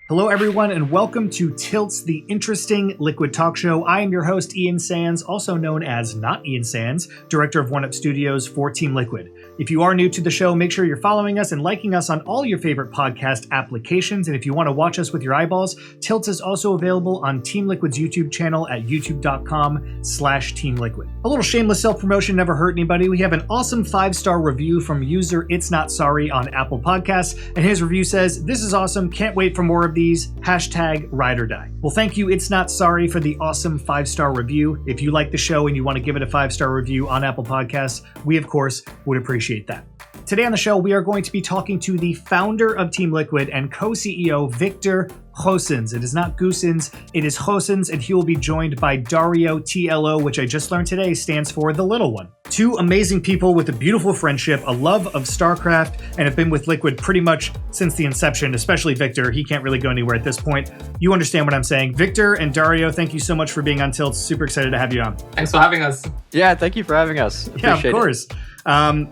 Hello, everyone, and welcome to TILTS, the interesting Liquid talk show. I am your host, Ian Sands, also known as Not Ian Sands, director of 1UP Studios for Team Liquid. If you are new to the show, make sure you're following us and liking us on all your favorite podcast applications. And if you want to watch us with your eyeballs, TILTS is also available on Team Liquid's YouTube channel at youtube.com/Team Liquid. A little shameless self-promotion never hurt anybody. We have an awesome 5-star review from user It's Not Sorry on Apple Podcasts, and his review says, "This is awesome. Can't wait for more of these. #ride or die." Well, thank you, It's Not Sorry, for the awesome 5-star review. If you like the show and you want to give it a 5-star review on Apple Podcasts, we, of course, would appreciate that. Today on the show, we are going to be talking to the founder of Team Liquid and co-CEO, Victor Goossens. It is not Goossens, it is Goossens, and he will be joined by Dario, TLO, which I just learned today stands for the little one. Two amazing people with a beautiful friendship, a love of StarCraft, and have been with Liquid pretty much since the inception, especially Victor. He can't really go anywhere at this point. You understand what I'm saying. Victor and Dario, thank you so much for being on Tilt. Super excited to have you on. Thanks for having us. Yeah, thank you for having us. Appreciate of course.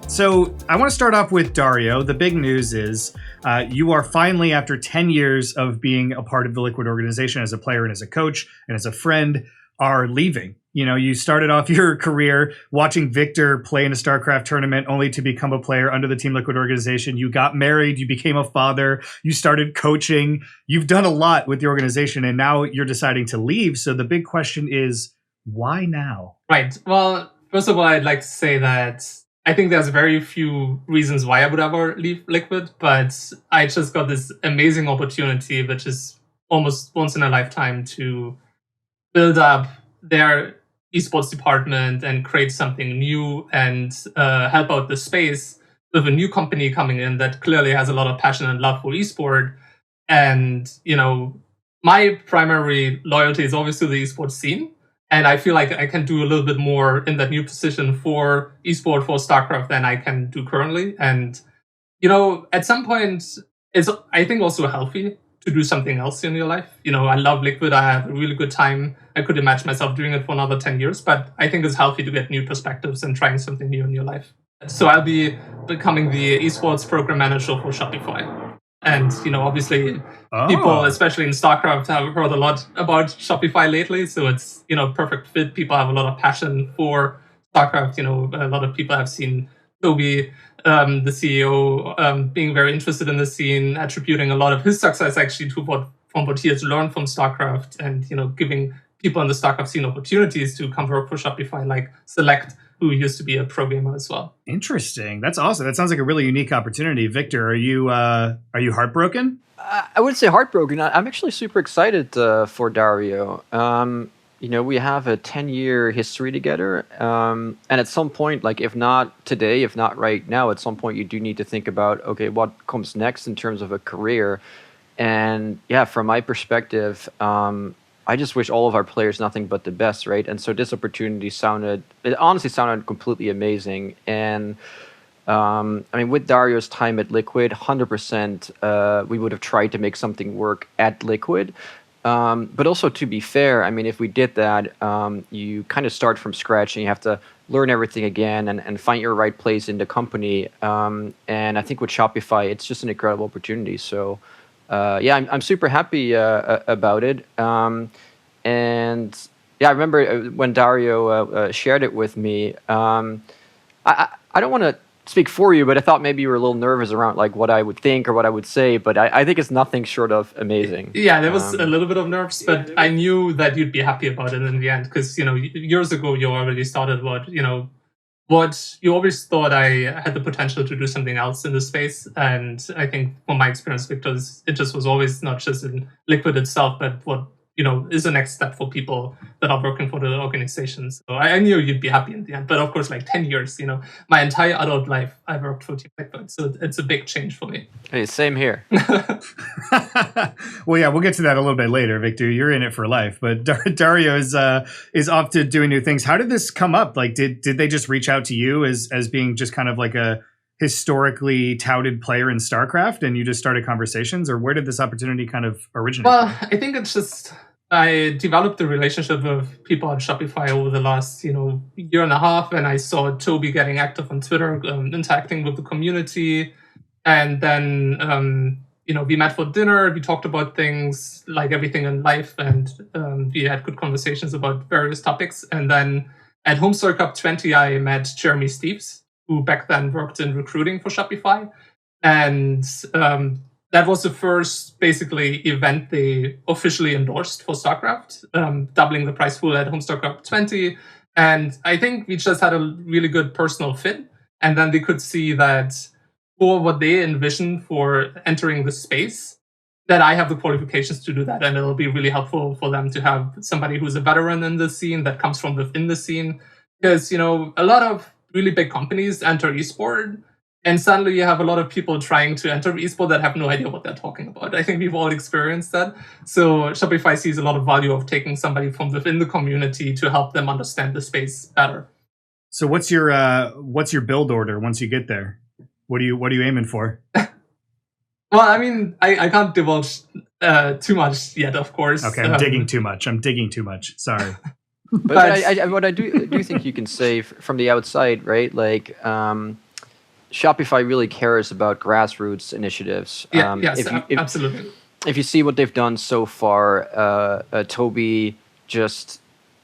So I want to start off with Dario. The big news is you are finally, after 10 years of being a part of the Liquid organization as a player and as a coach and as a friend, are leaving. You know, you started off your career watching Victor play in a StarCraft tournament only to become a player under the Team Liquid organization. You got married, you became a father, you started coaching. You've done a lot with the organization, and now you're deciding to leave. So the big question is, why now? Right. Well, first of all, I'd like to say that I think there's very few reasons why I would ever leave Liquid, but I just got this amazing opportunity, which is almost once in a lifetime, to build up their esports department and create something new and help out the space with a new company coming in that clearly has a lot of passion and love for esport. And, you know, my primary loyalty is always to the esports scene. And I feel like I can do a little bit more in that new position for esport, for StarCraft, than I can do currently. And, you know, at some point, it's, I think, also healthy to do something else in your life. You know, I love Liquid. I have a really good time. I could imagine myself doing it for another 10 years, but I think it's healthy to get new perspectives and trying something new in your life. So I'll be becoming the esports program manager for Shopify. And, you know, obviously people, especially in StarCraft, have heard a lot about Shopify lately. So it's, you know, perfect fit. People have a lot of passion for StarCraft. You know, a lot of people have seen Toby, the CEO, being very interested in the scene, attributing a lot of his success actually to what he has learned from StarCraft, and, you know, giving people in the StarCraft scene opportunities to come work for Shopify, like Select, who used to be a pro gamer as well. Interesting. That's awesome. That sounds like a really unique opportunity. Victor, are you heartbroken? I wouldn't say heartbroken. I'm actually super excited for Dario. You know, we have a 10-year history together. And at some point, like if not today, if not right now, at some point you do need to think about, okay, what comes next in terms of a career. And yeah, from my perspective, I just wish all of our players nothing but the best, right? And so this opportunity honestly sounded completely amazing. And I mean, with Dario's time at Liquid, 100% we would have tried to make something work at Liquid. But also, to be fair, I mean, if we did that, you kind of start from scratch and you have to learn everything again and find your right place in the company. And I think with Shopify, it's just an incredible opportunity. So yeah, I'm super happy about it. And yeah, I remember when Dario shared it with me. I don't want to speak for you, but I thought maybe you were a little nervous around like what I would think or what I would say. But I think it's nothing short of amazing. Yeah, there was a little bit of nerves, but I knew that you'd be happy about it in the end, because, you know, years ago you already started what you always thought I had the potential to do something else in this space. And I think from my experience, Victor, it just was always not just in Liquid itself, but what, you know, is the next step for people that are working for the organization. So I knew you'd be happy in the end. But of course, like 10 years, you know, my entire adult life, I've worked for Team Liquid. So it's a big change for me. Hey, same here. Well, yeah, we'll get to that a little bit later, Victor. You're in it for life. But Dario is off to doing new things. How did this come up? Like, did they just reach out to you as being just kind of like a historically touted player in StarCraft, and you just started conversations? Or where did this opportunity kind of originate? Well, I think it's just, I developed a relationship with people at Shopify over the last, year and a half, and I saw Toby getting active on Twitter, interacting with the community, and then, we met for dinner, we talked about things like everything in life, and we had good conversations about various topics. And then at Homestar Cup 20, I met Jeremy Steves, who back then worked in recruiting for Shopify. And that was the first, basically, event they officially endorsed for StarCraft, doubling the prize pool at Homestar Cup 20. And I think we just had a really good personal fit. And then they could see that for what they envision for entering the space, that I have the qualifications to do that. And it'll be really helpful for them to have somebody who's a veteran in the scene that comes from within the scene. Because, a lot of really big companies enter esport, and suddenly you have a lot of people trying to enter esport that have no idea what they're talking about. I think we've all experienced that. So Shopify sees a lot of value of taking somebody from within the community to help them understand the space better. So what's your build order once you get there? What are you aiming for? Well, I mean, I can't divulge too much yet, of course. Okay, I'm digging too much. Sorry. But what I do think you can say from the outside, right? Like, Shopify really cares about grassroots initiatives. Yes, absolutely. If you see what they've done so far, Toby just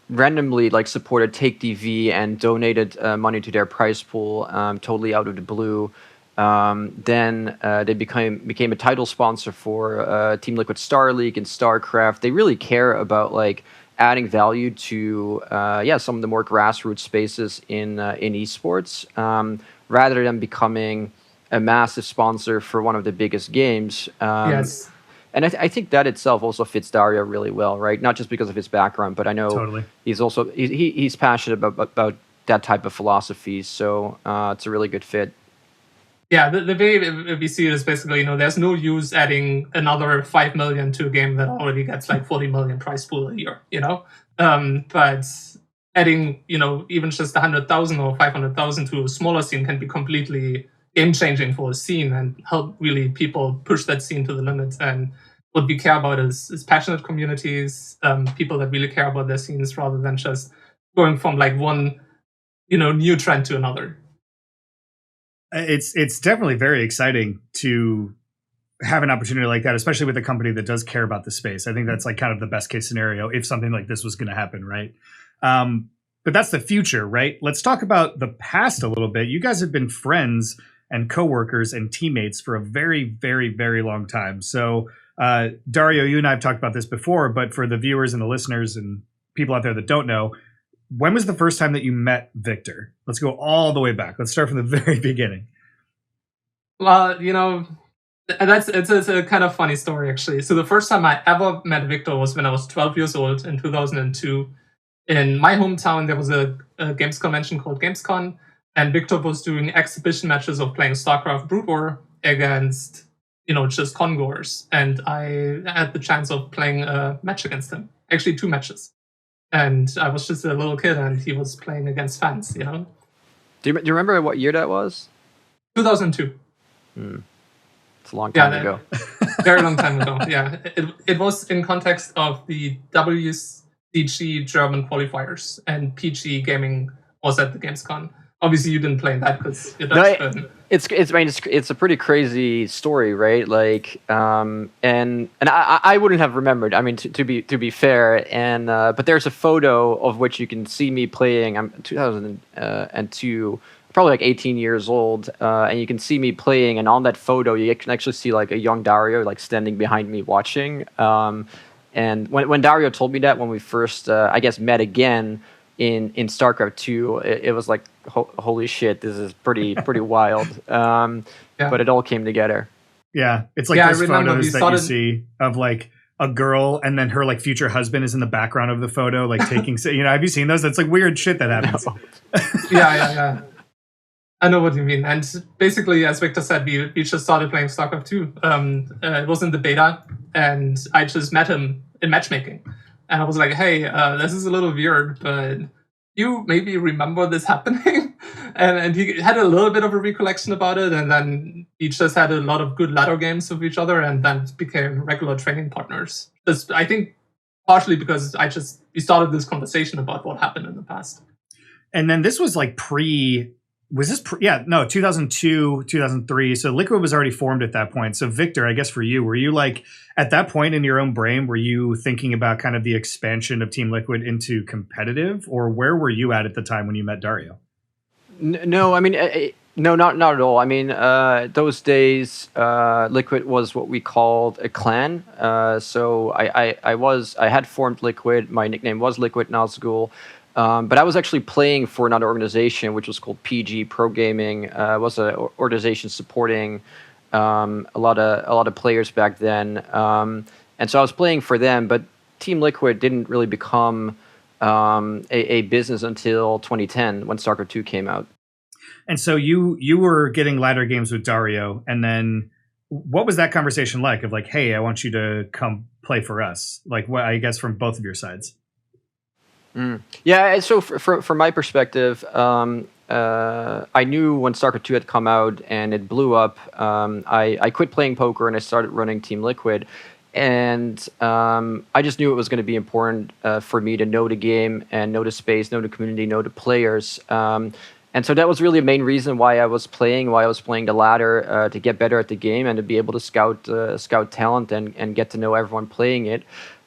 randomly supported Take TV and donated money to their prize pool, totally out of the blue. Then they became a title sponsor for Team Liquid Star League and StarCraft. They really care about adding value to some of the more grassroots spaces in esports, rather than becoming a massive sponsor for one of the biggest games. Yes. And I think that itself also fits Dario really well, right? Not just because of his background, but I know totally. He's also he's passionate about that type of philosophy. So it's a really good fit. Yeah, the way we see it is basically, there's no use adding another 5 million to a game that already gets 40 million prize pool a year, But adding, even just 100,000 or 500,000 to a smaller scene can be completely game-changing for a scene and help really people push that scene to the limit. And what we care about is passionate communities, people that really care about their scenes rather than just going from one, new trend to another. It's definitely very exciting to have an opportunity like that, especially with a company that does care about the space. I think that's kind of the best case scenario if something like this was going to happen, right? But that's the future, right? Let's talk about the past a little bit. You guys have been friends and coworkers and teammates for a very, very, very long time. So, Dario, you and I have talked about this before, but for the viewers and the listeners and people out there that don't know, when was the first time that you met Victor? Let's go all the way back. Let's start from the very beginning. Well, it's a kind of funny story, actually. So the first time I ever met Victor was when I was 12 years old in 2002. In my hometown, there was a games convention called Gamescom, and Victor was doing exhibition matches of playing StarCraft Brood War against, just congoers. And I had the chance of playing a match against him. Actually, 2 matches. And I was just a little kid, and he was playing against fans, Do you remember what year that was? 2002. It's a long time ago. Very long time ago, yeah. It was in context of the WCG German qualifiers, and PG Gaming was at the Gamescom. Obviously, you didn't play that because you're Dutch. It's a pretty crazy story, right? And I wouldn't have remembered. I mean, to be fair, and but there's a photo of which you can see me playing. I'm 2002, probably 18 years old, and you can see me playing. And on that photo, you can actually see a young Dario standing behind me watching. And when Dario told me that when we first, met again in StarCraft 2, it was holy shit, this is pretty wild. But it all came together. Yeah, it's those photos that you see of a girl and then her future husband is in the background of the photo, taking. Have you seen those? That's weird shit that happens. No. Yeah. I know what you mean. And basically, as Victor said, we just started playing StarCraft 2. It was in the beta, and I just met him in matchmaking. And I was like, hey, this is a little weird, but you maybe remember this happening? and he had a little bit of a recollection about it, and then he just had a lot of good ladder games with each other, and then became regular training partners. I think partially because we started this conversation about what happened in the past. And then this was pre Was this 2002, 2003. So Liquid was already formed at that point. So Victor, I guess for you, were you like at that point in your own brain, were you thinking about kind of the expansion of Team Liquid into competitive, or where were you at the time when you met Dario? No, I mean, no, not at all. I mean, those days, Liquid was what we called a clan. So I had formed Liquid. My nickname was Liquid Nazgul. But I was actually playing for another organization, which was called PG Pro Gaming. It was an organization supporting a lot of players back then, and so I was playing for them. But Team Liquid didn't really become a business until 2010 when StarCraft 2 came out. And so you were getting ladder games with Dario, and then what was that conversation like? Of like, hey, I want you to come play for us. Like, what I guess from both of your sides. Yeah, so from my perspective, I knew when StarCraft 2 had come out and it blew up, I quit playing poker and I started running Team Liquid. And I just knew it was going to be important for me to know the game and know the space, know the community, know the players. And so that was really the main reason why I was playing the ladder, to get better at the game and to be able to scout talent and get to know everyone playing it.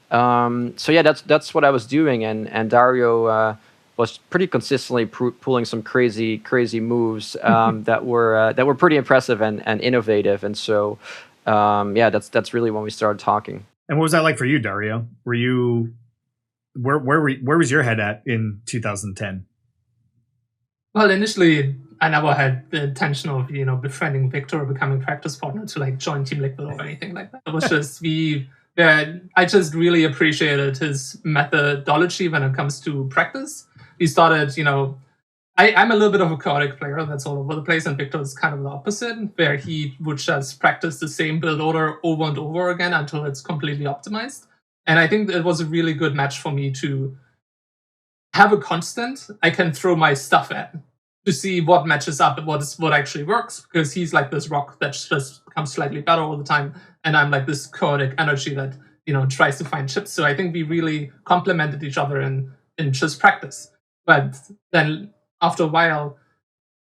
So yeah, that's what I was doing, and Dario was pretty consistently pulling some crazy moves that were pretty impressive and innovative, and so yeah, that's really when we started talking. And what was that like for you, Dario? Were you where was your head at in 2010? Well, initially, I never had the intention of befriending Victor or becoming practice partner to like join Team Liquid or anything like that. It was just I just really appreciated his methodology when it comes to practice. We started, I'm a little bit of a chaotic player that's all over the place, and Victor is kind of the opposite, where he would just practice the same build order over and over again until it's completely optimized. And I think it was a really good match for me to have a constant I can throw my stuff at to see what matches up and what actually works, because he's like this rock that just becomes slightly better all the time, and I'm like this chaotic energy that tries to find chips. So I think we really complemented each other in just practice. But then after a while,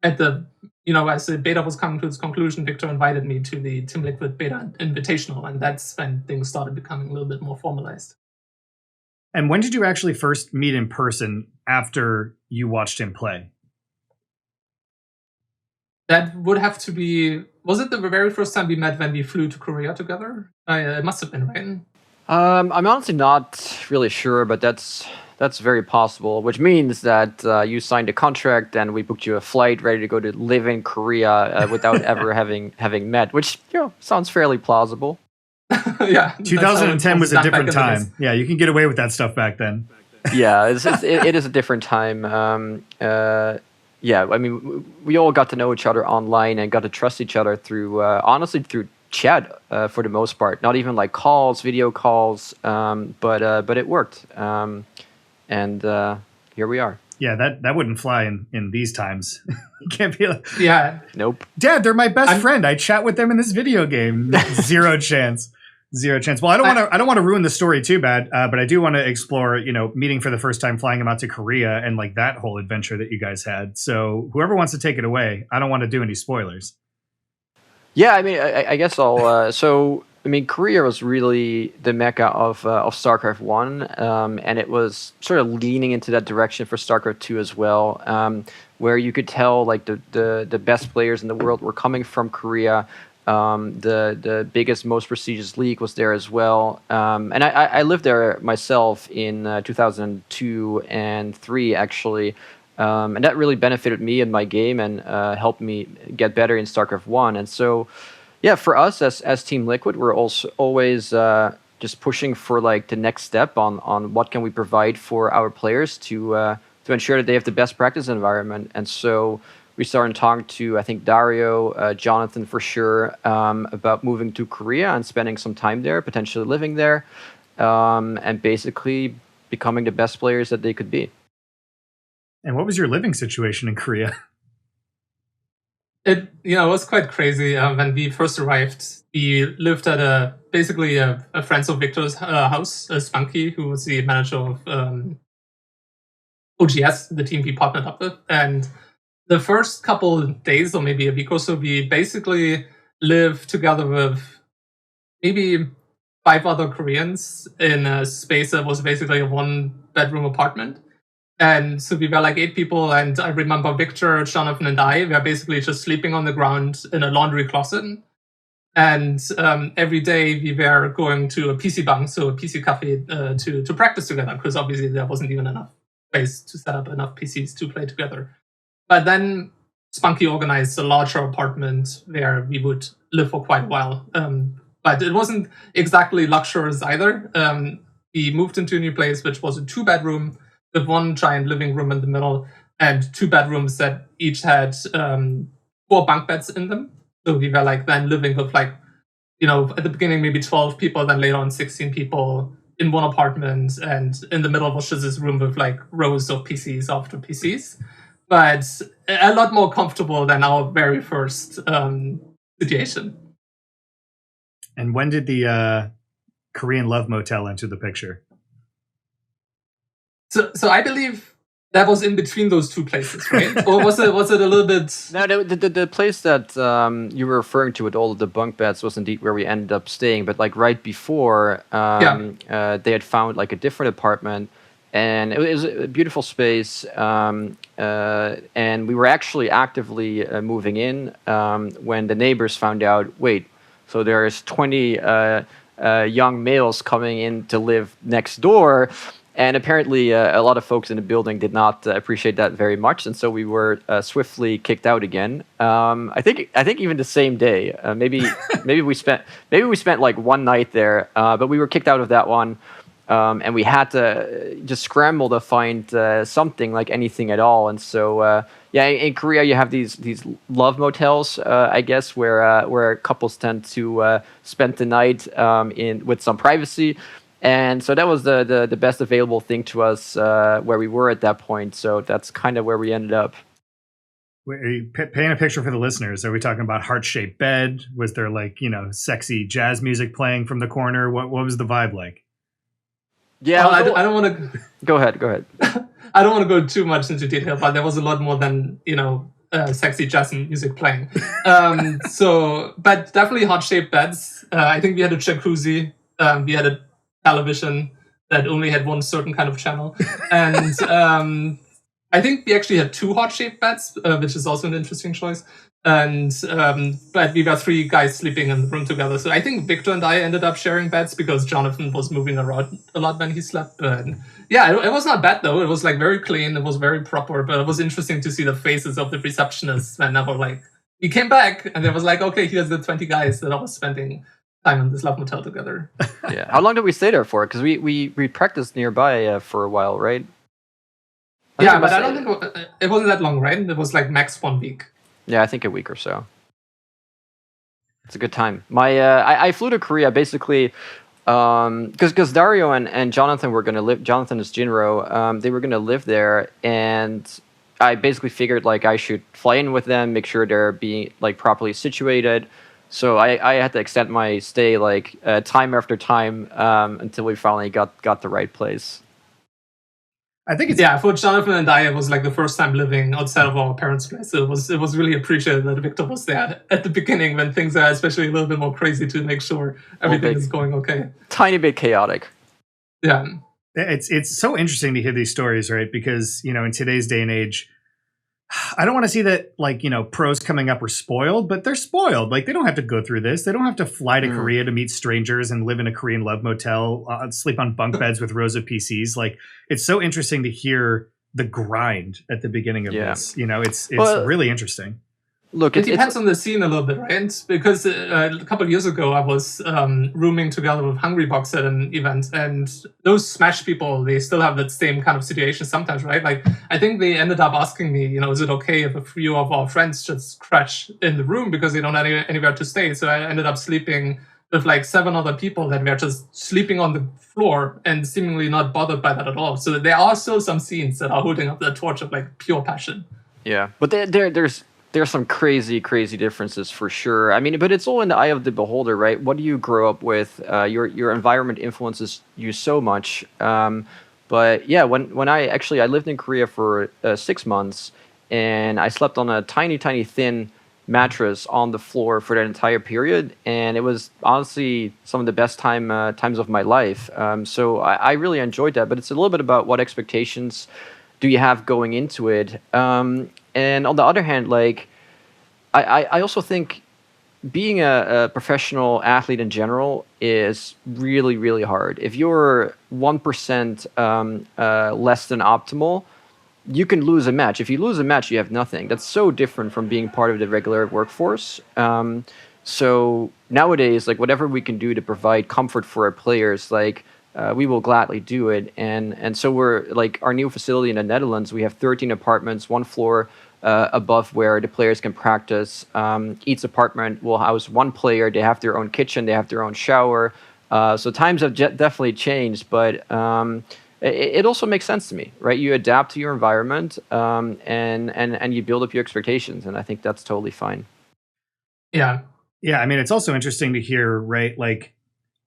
at the as the beta was coming to its conclusion, Victor invited me to the Team Liquid beta invitational, and that's when things started becoming a little bit more formalized. And when did you actually first meet in person after you watched him play? That would have to be... Was it the very first time we met when we flew to Korea together? It must have been, right? I'm honestly not really sure, but that's very possible, which means that you signed a contract and we booked you a flight ready to go to live in Korea without ever having met, which sounds fairly plausible. Yeah, 2010 was a different time. Yeah, you can get away with that stuff back then. Yeah, it is a different time. Yeah, I mean, we all got to know each other online and got to trust each other through, honestly, through chat for the most part. Not even like calls, video calls, but it worked. And here we are. Yeah, that wouldn't fly in these times. You can't be like, yeah, nope. Dad, they're my best friend. I chat with them in this video game. Zero chance. Well, I don't want to ruin the story too bad, but I do want to explore, meeting for the first time, flying him out to Korea, and like that whole adventure that you guys had. So whoever wants to take it away, I don't want to do any spoilers. Yeah, I mean, I guess I'll. So I mean, Korea was really the mecca of StarCraft 1, and it was sort of leaning into that direction for StarCraft 2 as well, where you could tell like the best players in the world were coming from Korea. The biggest, most prestigious league was there as well, and I lived there myself in 2002 and 3 actually, and that really benefited me and my game and helped me get better in StarCraft 1. And so, yeah, for us as Team Liquid, we're also always just pushing for like the next step on what can we provide for our players to ensure that they have the best practice environment. And so we started talking to, I think, Dario, Jonathan for sure, about moving to Korea and spending some time there, potentially living there, and basically becoming the best players that they could be. And what was your living situation in Korea? It was quite crazy. When we first arrived, we lived at basically a friend of Victor's house, Spunky, who was the manager of OGS, the team we partnered up with, and the first couple of days or maybe a week or so, we basically lived together with maybe 5 other Koreans in a space that was basically a 1-bedroom apartment. And so we were like 8 people, and I remember Victor, Jonathan, and I were basically just sleeping on the ground in a laundry closet. And every day we were going to a PC bang, so a PC cafe, to practice together, because obviously there wasn't even enough place to set up enough PCs to play together. But then Spunky organized a larger apartment where we would live for quite a while. But it wasn't exactly luxurious either. We moved into a new place, which was a 2-bedroom with 1 giant living room in the middle and 2 bedrooms that each had 4 bunk beds in them. So we were like then living with like, at the beginning maybe 12 people, then later on 16 people in one apartment, and in the middle was just this room with like rows of PCs after PCs. But a lot more comfortable than our very first situation. And when did the Korean Love Motel enter the picture? So I believe that was in between those 2 places, right? Or was it a little bit? No, the place that you were referring to with all of the bunk beds was indeed where we ended up staying. But like right before, they had found like a different apartment, and it was a beautiful space. And we were actually actively moving in when the neighbors found out. Wait, so there's 20 young males coming in to live next door. And apparently, a lot of folks in the building did not appreciate that very much, and so we were swiftly kicked out again. I think even the same day. Maybe we spent like 1 night there, but we were kicked out of that one, and we had to just scramble to find something, like anything at all. And so in Korea you have these love motels, I guess, where couples tend to spend the night with some privacy. And so that was the best available thing to us where we were at that point. So that's kind of where we ended up. Are you painting a picture for the listeners? Are we talking about heart-shaped bed? Was there like, sexy jazz music playing from the corner? What was the vibe like? Yeah, I don't want to... Go ahead. I don't want to go too much into detail, but there was a lot more than, sexy jazz music playing. But definitely heart-shaped beds. I think we had a jacuzzi. We had a television that only had one certain kind of channel, and I think we actually had 2 heart-shaped beds, which is also an interesting choice. And but we were 3 guys sleeping in the room together. So I think Victor and I ended up sharing beds because Jonathan was moving around a lot when he slept. But yeah, it was not bad though. It was like very clean. It was very proper. But it was interesting to see the faces of the receptionists when they were like, we came back, and there was like, okay, here's the 20 guys that I was spending time in this love motel together. Yeah. How long did we stay there for? Because we practiced nearby for a while, right? Yeah, but I don't think it wasn't that long, right? It was like max 1 week. Yeah, I think a week or so. It's a good time. I flew to Korea basically because Dario and Jonathan were going to live. Jonathan is Jinro. They were going to live there, and I basically figured like I should fly in with them, make sure they're being like properly situated. So I had to extend my stay like time after time until we finally got the right place. I think it's for Jonathan and I, it was like the first time living outside of our parents' place. So it was really appreciated that Victor was there at the beginning when things are especially a little bit more crazy to make sure everything is going okay. Tiny bit chaotic. Yeah, it's so interesting to hear these stories, right? Because in today's day and age, I don't want to see that pros coming up are spoiled, but they're spoiled. Like they don't have to go through this. They don't have to fly to Korea to meet strangers and live in a Korean love motel, sleep on bunk beds with rows of PCs. Like it's so interesting to hear the grind at the beginning of this. It's really interesting. Look, it depends on the scene a little bit, right? Because a couple of years ago, I was rooming together with Hungrybox at an event, and those Smash people, they still have that same kind of situation sometimes, right? Like, I think they ended up asking me, is it okay if a few of our friends just crash in the room because they don't have anywhere to stay? So I ended up sleeping with like 7 other people that were just sleeping on the floor and seemingly not bothered by that at all. So there are still some scenes that are holding up the torch of like pure passion. Yeah, but there's some crazy differences for sure. I mean, but it's all in the eye of the beholder, right? What do you grow up with? Your environment influences you so much. But yeah, when I lived in Korea for 6 months, and I slept on a tiny, tiny, thin mattress on the floor for that entire period, and it was honestly some of the best times of my life. So I really enjoyed that, but it's a little bit about what expectations do you have going into it. And on the other hand, like I also think being a professional athlete in general is really, really hard. If you're 1% less than optimal, you can lose a match. If you lose a match, you have nothing. That's so different from being part of the regular workforce. So nowadays, like whatever we can do to provide comfort for our players, like we will gladly do it. And so we're like our new facility in the Netherlands. We have 13 apartments, one floor above where the players can practice. Each apartment will house one player. They have their own kitchen. They have their own shower. So times have definitely changed, but it also makes sense to me, right? You adapt to your environment, and you build up your expectations, and I think that's totally fine. Yeah. Yeah, I mean, it's also interesting to hear, right? Like,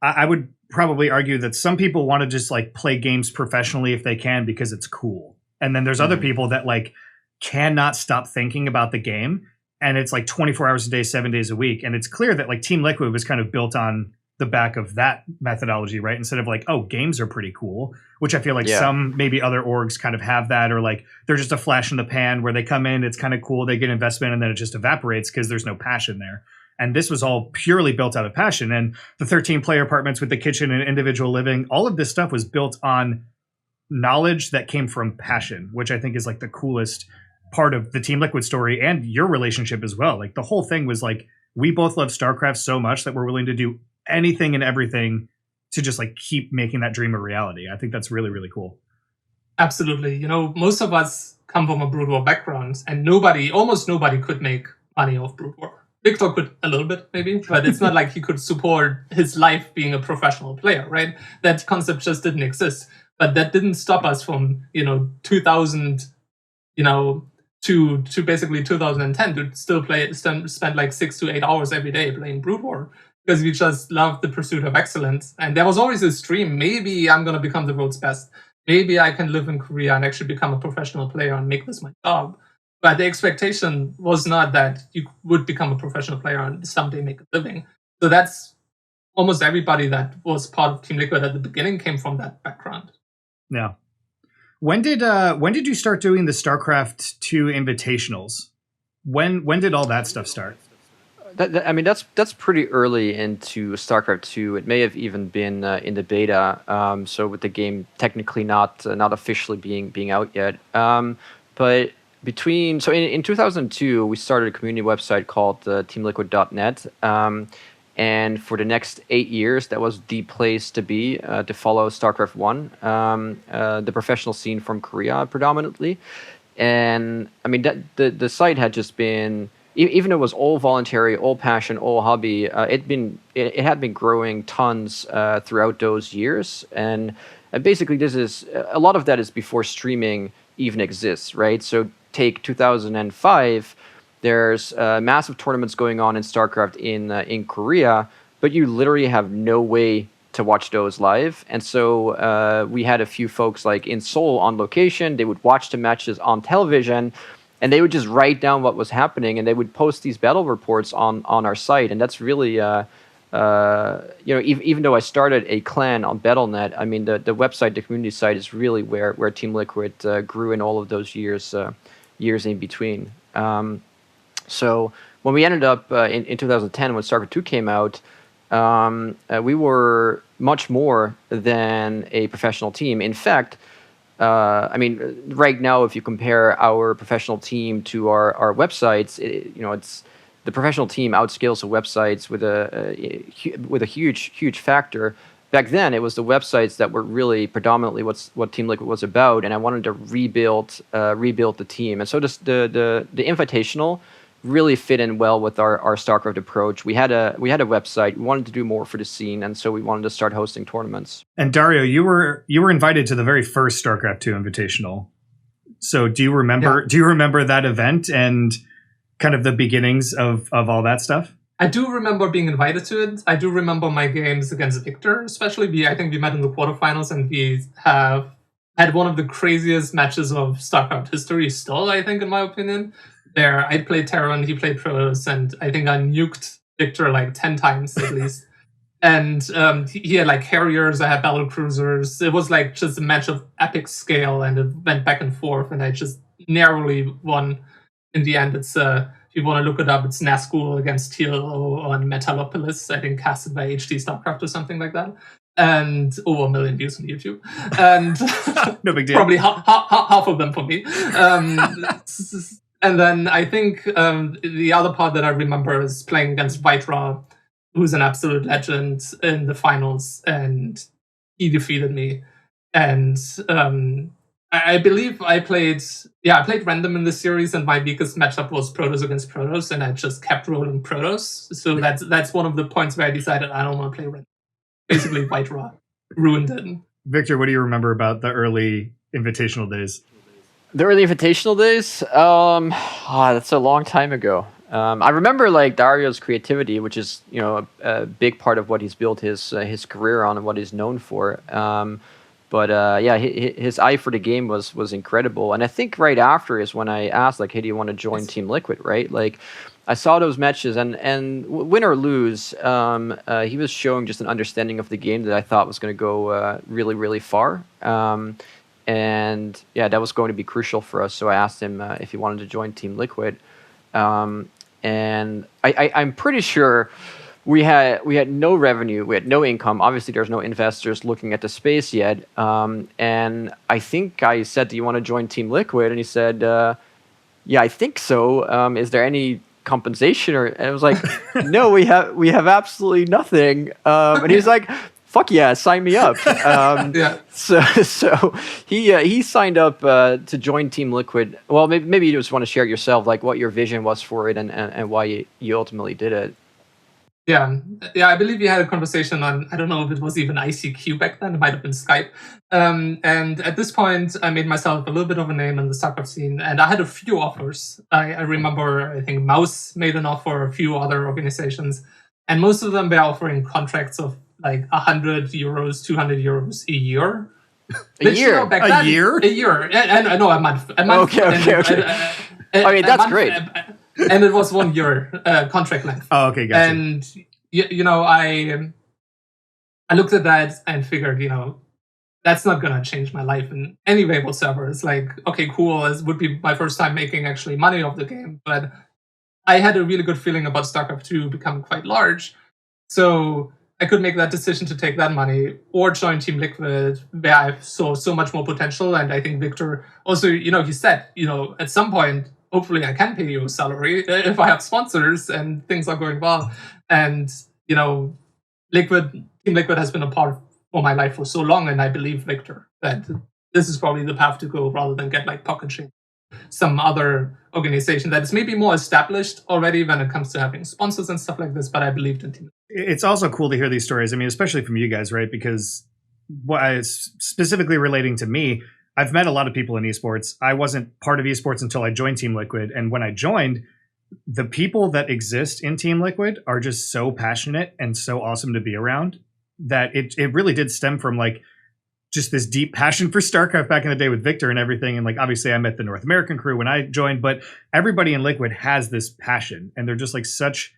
I would probably argue that some people want to just like play games professionally if they can because it's cool. And then there's other people that like cannot stop thinking about the game. And it's like 24 hours a day, 7 days a week. And it's clear that like Team Liquid was kind of built on the back of that methodology, right? Instead of like, oh, games are pretty cool, which I feel like some maybe other orgs kind of have that, or like they're just a flash in the pan where they come in, it's kind of cool, they get investment, and then it just evaporates because there's no passion there. And this was all purely built out of passion. And the 13 player apartments with the kitchen and individual living, all of this stuff was built on knowledge that came from passion, which I think is like the coolest part of the Team Liquid story and your relationship as well. Like the whole thing was like, we both love StarCraft so much that we're willing to do anything and everything to just like keep making that dream a reality. I think that's really, really cool. Absolutely. You know, most of us come from a Brood War background, and almost nobody could make money off Brood War. Victor could a little bit, maybe, but it's not like he could support his life being a professional player, right? That concept just didn't exist. But that didn't stop us from, 2000, to basically 2010 to still spend like 6 to 8 hours every day playing Brood War, because we just loved the pursuit of excellence. And there was always this dream, maybe I'm going to become the world's best. Maybe I can live in Korea and actually become a professional player and make this my job. But the expectation was not that you would become a professional player and someday make a living. So that's almost everybody that was part of Team Liquid at the beginning came from that background. Yeah. When did you start doing the StarCraft 2 Invitationals? When did all that stuff start? I mean, that's pretty early into StarCraft 2. It may have even been in the beta, so with the game technically not officially being out yet. But in 2002, we started a community website called teamliquid.net. And for the next 8 years, that was the place to be to follow StarCraft 1, the professional scene from Korea predominantly. And I mean, the site had just been, even though it was all voluntary, all passion, all hobby, it had been growing tons throughout those years. And basically, a lot of that is before streaming even exists, right? So take 2005. There's massive tournaments going on in StarCraft in Korea, but you literally have no way to watch those live. And so we had a few folks like in Seoul on location. They would watch the matches on television, and they would just write down what was happening, and they would post these battle reports on our site. And that's really, even though I started a clan on Battle.net, I mean the website, the community site, is really where Team Liquid grew in all of those years in between. So when we ended up in 2010, when StarCraft 2 came out, we were much more than a professional team. In fact, I mean, right now, if you compare our professional team to our websites, it's the professional team outscales the websites with a huge factor. Back then, it was the websites that were really predominantly what Team Liquid was about, and I wanted to rebuild the team. And so the Invitational really fit in well with our StarCraft approach. We had a website. We wanted to do more for the scene, and so we wanted to start hosting tournaments. And Dario, you were invited to the very first StarCraft 2 Invitational. So do you remember that event and kind of the beginnings of all that stuff? I do remember being invited to it. I do remember my games against Victor, especially. I think we met in the quarterfinals, and we have had one of the craziest matches of StarCraft history still, I think, in my opinion. There, I played Terran, he played Protoss, and I think I nuked Victor like 10 times at least. And he had like Harriers, I had battle cruisers. It was like just a match of epic scale, and it went back and forth, and I just narrowly won in the end. It's if you want to look it up, it's Nazgul against TLO on Metalopolis, I think casted by HD StarCraft or something like that. And over 1 million views on YouTube. And No big deal. probably half of them for me. And then I think the other part that I remember is playing against Vitra, who's an absolute legend in the finals, and he defeated me. And I believe I played random in the series, and my weakest matchup was Protoss against Protoss, and I just kept rolling Protoss. So that's one of the points where I decided I don't want to play random. Basically, Vitra ruined it. Victor, what do you remember about the early Invitational days? The early Invitational days? That's a long time ago. I remember like Dario's creativity, which is a big part of what he's built his career on and what he's known for. His eye for the game was incredible. And I think right after is when I asked like, hey, do you want to join Team Liquid? Right? Like, I saw those matches, and win or lose, he was showing just an understanding of the game that I thought was going to go really, really far. And yeah, that was going to be crucial for us. So I asked him if he wanted to join Team Liquid. And I'm pretty sure we had no revenue, we had no income. Obviously, there's no investors looking at the space yet. And I think I said, "Do you want to join Team Liquid?" And he said, "Yeah, I think so. Is there any compensation?" And I was like, "No, we have absolutely nothing." And he's like, "Fuck yeah, sign me up." Yeah. So he signed up to join Team Liquid. Well, maybe you just want to share yourself, like what your vision was for it and why you ultimately did it. Yeah, I believe we had a conversation on, I don't know if it was even ICQ back then, it might have been Skype. And at this point, I made myself a little bit of a name in the StarCraft scene, and I had a few offers. I remember, I think Mouse made an offer, a few other organizations, and most of them were offering contracts of like 100 euros, 200 euros a year. A year? A year? A year. And no, a month. A month. Okay. I mean, that's great. And it was 1 year contract length. Oh, okay, gotcha. And I looked at that and figured, that's not gonna change my life in any way whatsoever. It's like, okay, cool. It would be my first time making actually money off the game, but I had a really good feeling about StarCraft 2 becoming quite large, so I could make that decision to take that money or join Team Liquid, where I saw so much more potential. And I think Victor also, he said, at some point, hopefully I can pay you a salary if I have sponsors and things are going well. And, Team Liquid has been a part of my life for so long. And I believe, Victor, that this is probably the path to go rather than get like pocket change. Some other organization that is maybe more established already when it comes to having sponsors and stuff like this. But I believed in Team. It's also cool to hear these stories. I mean, especially from you guys, right? Because specifically relating to me, I've met a lot of people in esports. I wasn't part of esports until I joined Team Liquid. And when I joined, the people that exist in Team Liquid are just so passionate and so awesome to be around that it really did stem from like just this deep passion for StarCraft back in the day with Victor and everything. And like, obviously I met the North American crew when I joined, but everybody in Liquid has this passion and they're just like such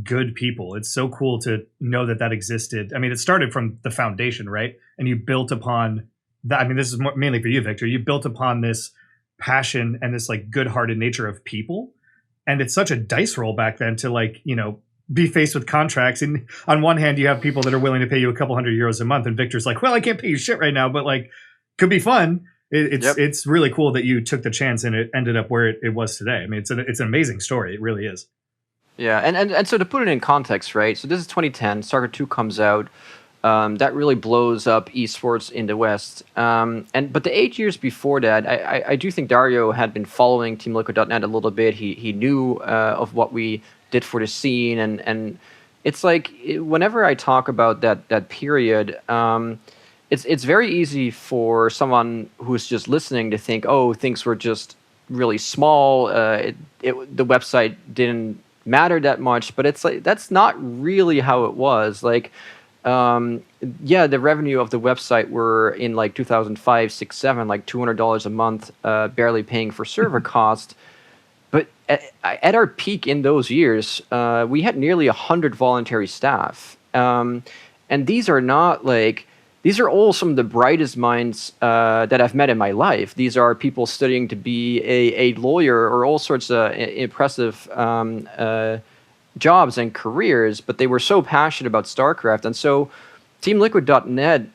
good people. It's so cool to know that existed. I mean, it started from the foundation, right? And you built upon that. I mean, this is mainly for you, Victor. You built upon this passion and this like good-hearted nature of people. And it's such a dice roll back then to like, be faced with contracts. And on one hand, you have people that are willing to pay you a couple €100 a month. And Victor's like, well, I can't pay you shit right now, but like, could be fun. It's really cool that you took the chance and it ended up where it was today. I mean, it's an amazing story. It really is. Yeah, and so to put it in context, right? So this is 2010. StarCraft 2 comes out. That really blows up esports in the West. But the 8 years before that, I do think Dario had been following TeamLiquid.net a little bit. He knew of what we did for the scene, and it's like whenever I talk about that period, it's very easy for someone who's just listening to think, oh, things were just really small. The website didn't matter that much, but it's like that's not really how it was. Like the revenue of the website were in like 2005, 6, 7, like $200 a month, barely paying for server cost. But at our peak in those years, we had nearly 100 voluntary staff. And these are not like, these are all some of the brightest minds that I've met in my life. These are people studying to be a lawyer or all sorts of impressive jobs and careers, but they were so passionate about StarCraft. And so TeamLiquid.net,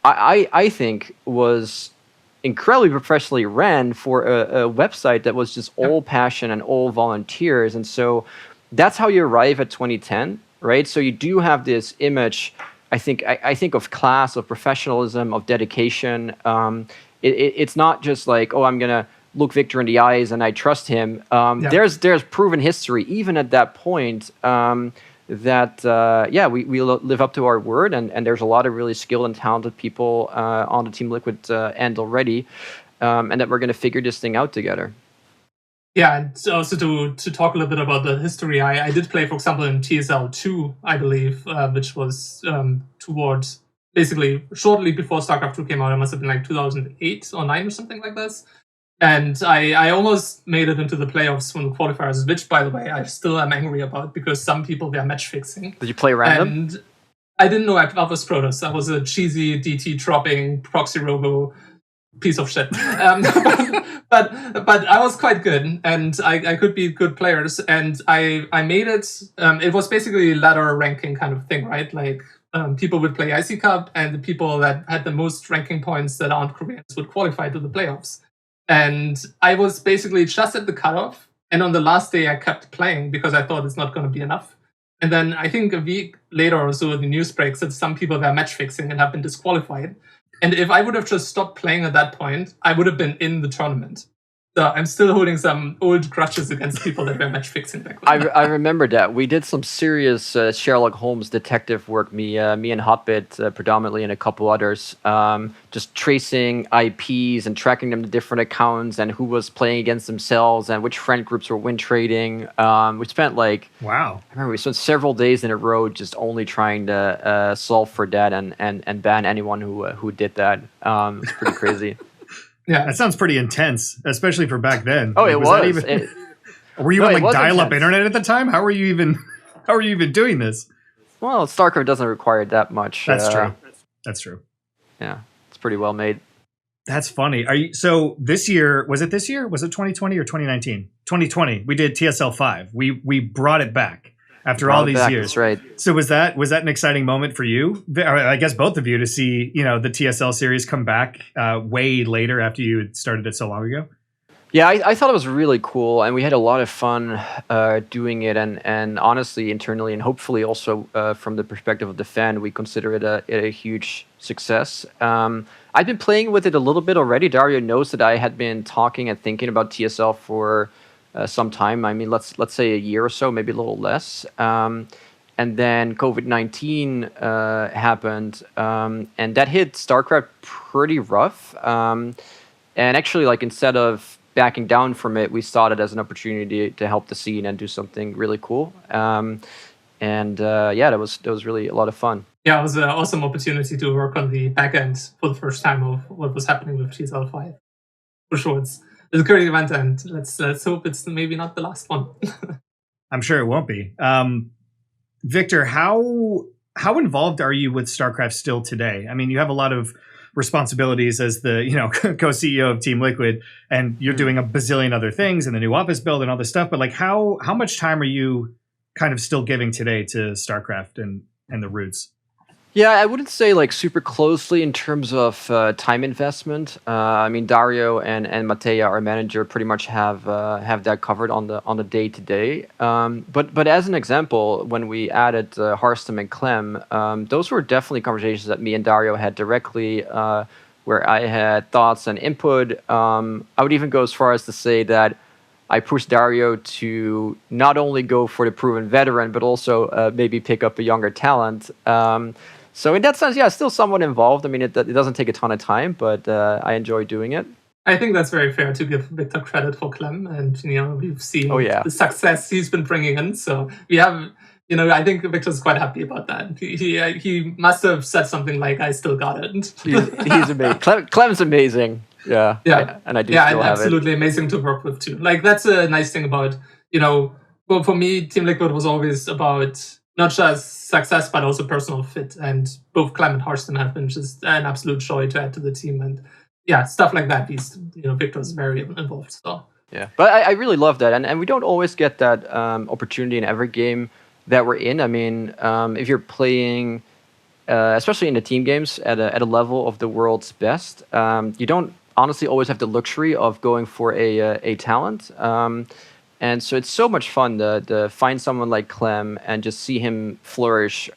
I think, was incredibly professionally ran for a website that was just all passion and all volunteers. And so that's how you arrive at 2010, right? So you do have this image, I think of class, of professionalism, of dedication. It's not just like, oh, I'm going to look Victor in the eyes and I trust him. There's proven history, even at that point, that we live up to our word, and there's a lot of really skilled and talented people on the Team Liquid end already, and that we're going to figure this thing out together. Yeah, and also to talk a little bit about the history, I did play, for example, in TSL 2, I believe, which was towards basically shortly before StarCraft 2 came out. It must have been like 2008 or 9 or something like this. And I almost made it into the playoffs from the qualifiers, which, by the way, I still am angry about because some people were match fixing. Did you play random? And I didn't know I was Protoss. I was a cheesy DT dropping proxy robo piece of shit. But I was quite good, and I could beat good players, and I made it. It was basically ladder ranking kind of thing, right? Like people would play IC Cup, and the people that had the most ranking points that aren't Koreans would qualify to the playoffs. And I was basically just at the cutoff, and on the last day I kept playing because I thought it's not going to be enough. And then I think a week later or so, the news breaks that some people were match fixing and have been disqualified. And if I would have just stopped playing at that point, I would have been in the tournament. So I'm still holding some old grudges against people that were match fixing back then. I remember that. We did some serious Sherlock Holmes detective work, me and Hotbit predominantly, and a couple others, just tracing IPs and tracking them to different accounts and who was playing against themselves and which friend groups were win trading. We spent I remember we spent several days in a row just only trying to solve for that and ban anyone who did that. It was pretty crazy. Yeah, that sounds pretty intense, especially for back then. Oh, it was. Were you on dial-up internet at the time? How were you even doing this? Well, StarCraft doesn't require that much. That's true. That's true. Yeah, it's pretty well made. That's funny. So this year, was it this year? Was it 2020 or 2019? 2020. We did TSL 5. We brought it back after all these years. That's right. So was that an exciting moment for you? I guess both of you, to see, the TSL series come back way later after you had started it so long ago? Yeah, I thought it was really cool, and we had a lot of fun doing it, and honestly, internally, and hopefully also from the perspective of the fan, we consider it a huge success. I've been playing with it a little bit already. Dario knows that I had been talking and thinking about TSL for some time. I mean, let's say a year or so, maybe a little less. And then COVID-19 happened, and that hit StarCraft pretty rough. And actually, instead of backing down from it, we saw it as an opportunity to help the scene and do something really cool. That was really a lot of fun. Yeah, it was an awesome opportunity to work on the back end for the first time of what was happening with TSL 5. For sure, it's a great event, and let's hope it's maybe not the last one. I'm sure it won't be. Victor, how involved are you with StarCraft still today? I mean, you have a lot of responsibilities as the co-CEO of Team Liquid, and you're doing a bazillion other things and the new office build and all this stuff. But how much time are you kind of still giving today to StarCraft and the roots? Yeah, I wouldn't say super closely in terms of time investment. I mean, Dario and Mateja, our manager, pretty much have that covered on the day to day. But as an example, when we added Harstem and Clem, those were definitely conversations that me and Dario had directly, where I had thoughts and input. I would even go as far as to say that I pushed Dario to not only go for the proven veteran, but also maybe pick up a younger talent. So in that sense, yeah, still somewhat involved. I mean, it doesn't take a ton of time, but I enjoy doing it. I think that's very fair to give Victor credit for Clem, and we've seen the success he's been bringing in. So we have I think Victor's quite happy about that. He must have said something like, "I still got it." He's amazing. Clem's amazing. Yeah. And I do still have absolutely amazing to work with too. Like that's a nice thing about, well, for me, Team Liquid was always about not just success but also personal fit. And both Clem and Harston have been just an absolute joy to add to the team. And stuff like that. Victor's very involved. So. Yeah, but I really love that, and we don't always get that opportunity in every game that we're in. I mean, if you're playing, especially in the team games, at a level of the world's best, you don't honestly always have the luxury of going for a talent. And so it's so much fun to find someone like Clem and just see him flourish.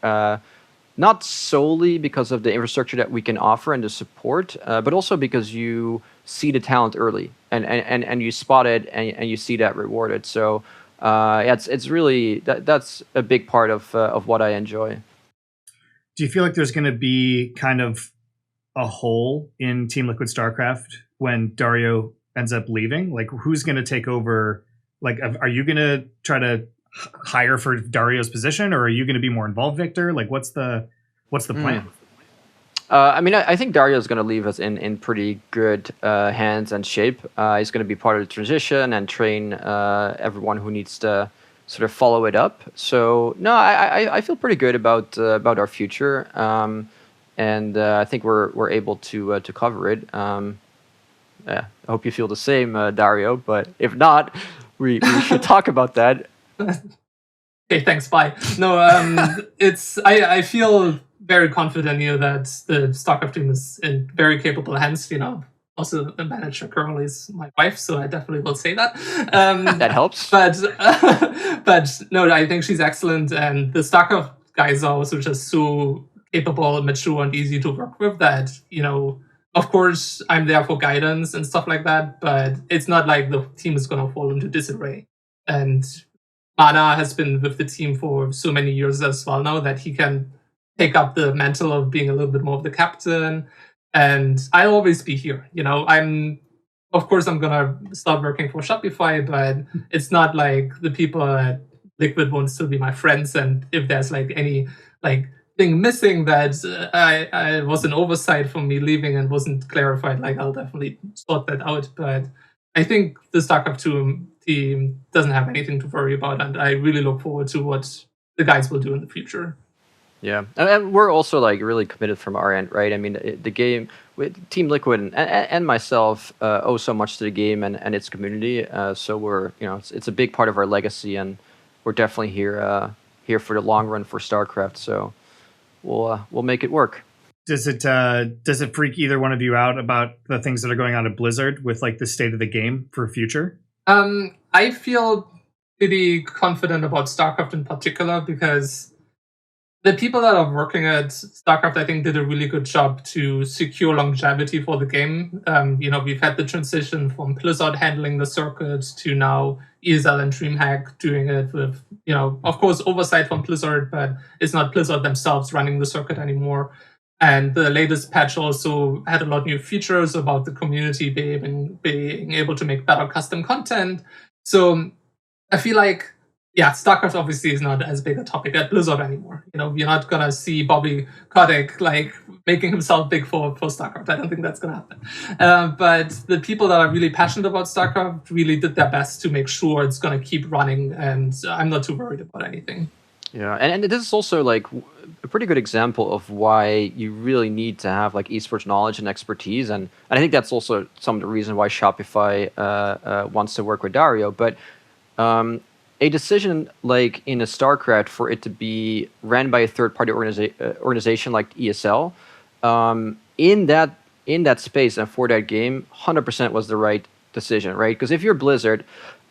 Not solely because of the infrastructure that we can offer and the support, but also because you see the talent early and you spot it and you see that rewarded. So it's really that's a big part of what I enjoy. Do you feel like there's going to be kind of a hole in Team Liquid StarCraft when Dario ends up leaving? Like, who's going to take over? Like, are you going to try to hire for Dario's position, or are you going to be more involved, Victor? Like, what's the plan? I mean, I think Dario is going to leave us in pretty good hands and shape. He's going to be part of the transition and train everyone who needs to sort of follow it up. So no, I feel pretty good about our future, and I think we're able to cover it. I hope you feel the same, Dario. But if not, we should talk about that. Okay, thanks. Bye. No, I feel very confident, that the StarCraft team is in very capable hands. Also the manager currently is my wife, so I definitely will say that. That helps. But no, I think she's excellent, and the StarCraft guys are also just so capable, mature, and easy to work with that, of course, I'm there for guidance and stuff like that, but it's not like the team is going to fall into disarray. And Mana has been with the team for so many years as well now that he can take up the mantle of being a little bit more of the captain. And I'll always be here. Of course, I'm going to start working for Shopify, but it's not like the people at Liquid won't still be my friends. And if there's any thing missing that I was an oversight for me leaving and wasn't clarified, I'll definitely sort that out. But I think the StarCraft 2 team doesn't have anything to worry about, and I really look forward to what the guys will do in the future. Yeah, and we're also really committed from our end, right? I mean, the game with Team Liquid and myself owe so much to the game and its community. So we're it's a big part of our legacy, and we're definitely here for the long run for StarCraft. So we'll make it work. Does it freak either one of you out about the things that are going on at Blizzard with the state of the game for future? I feel pretty confident about StarCraft in particular because the people that are working at StarCraft, I think, did a really good job to secure longevity for the game. We've had the transition from Blizzard handling the circuit to now ESL and DreamHack doing it with, of course, oversight from Blizzard, but it's not Blizzard themselves running the circuit anymore. And the latest patch also had a lot of new features about the community being able to make better custom content. So I feel like, StarCraft obviously is not as big a topic at Blizzard anymore. You're not going to see Bobby Kotick making himself big for StarCraft. I don't think that's going to happen. But the people that are really passionate about StarCraft really did their best to make sure it's going to keep running, and I'm not too worried about anything. Yeah, and this is also a pretty good example of why you really need to have esports knowledge and expertise, and I think that's also some of the reason why Shopify wants to work with Dario. But a decision in a StarCraft for it to be ran by a third-party organization like ESL, in that space and for that game, 100% was the right decision, right? Because if you're Blizzard,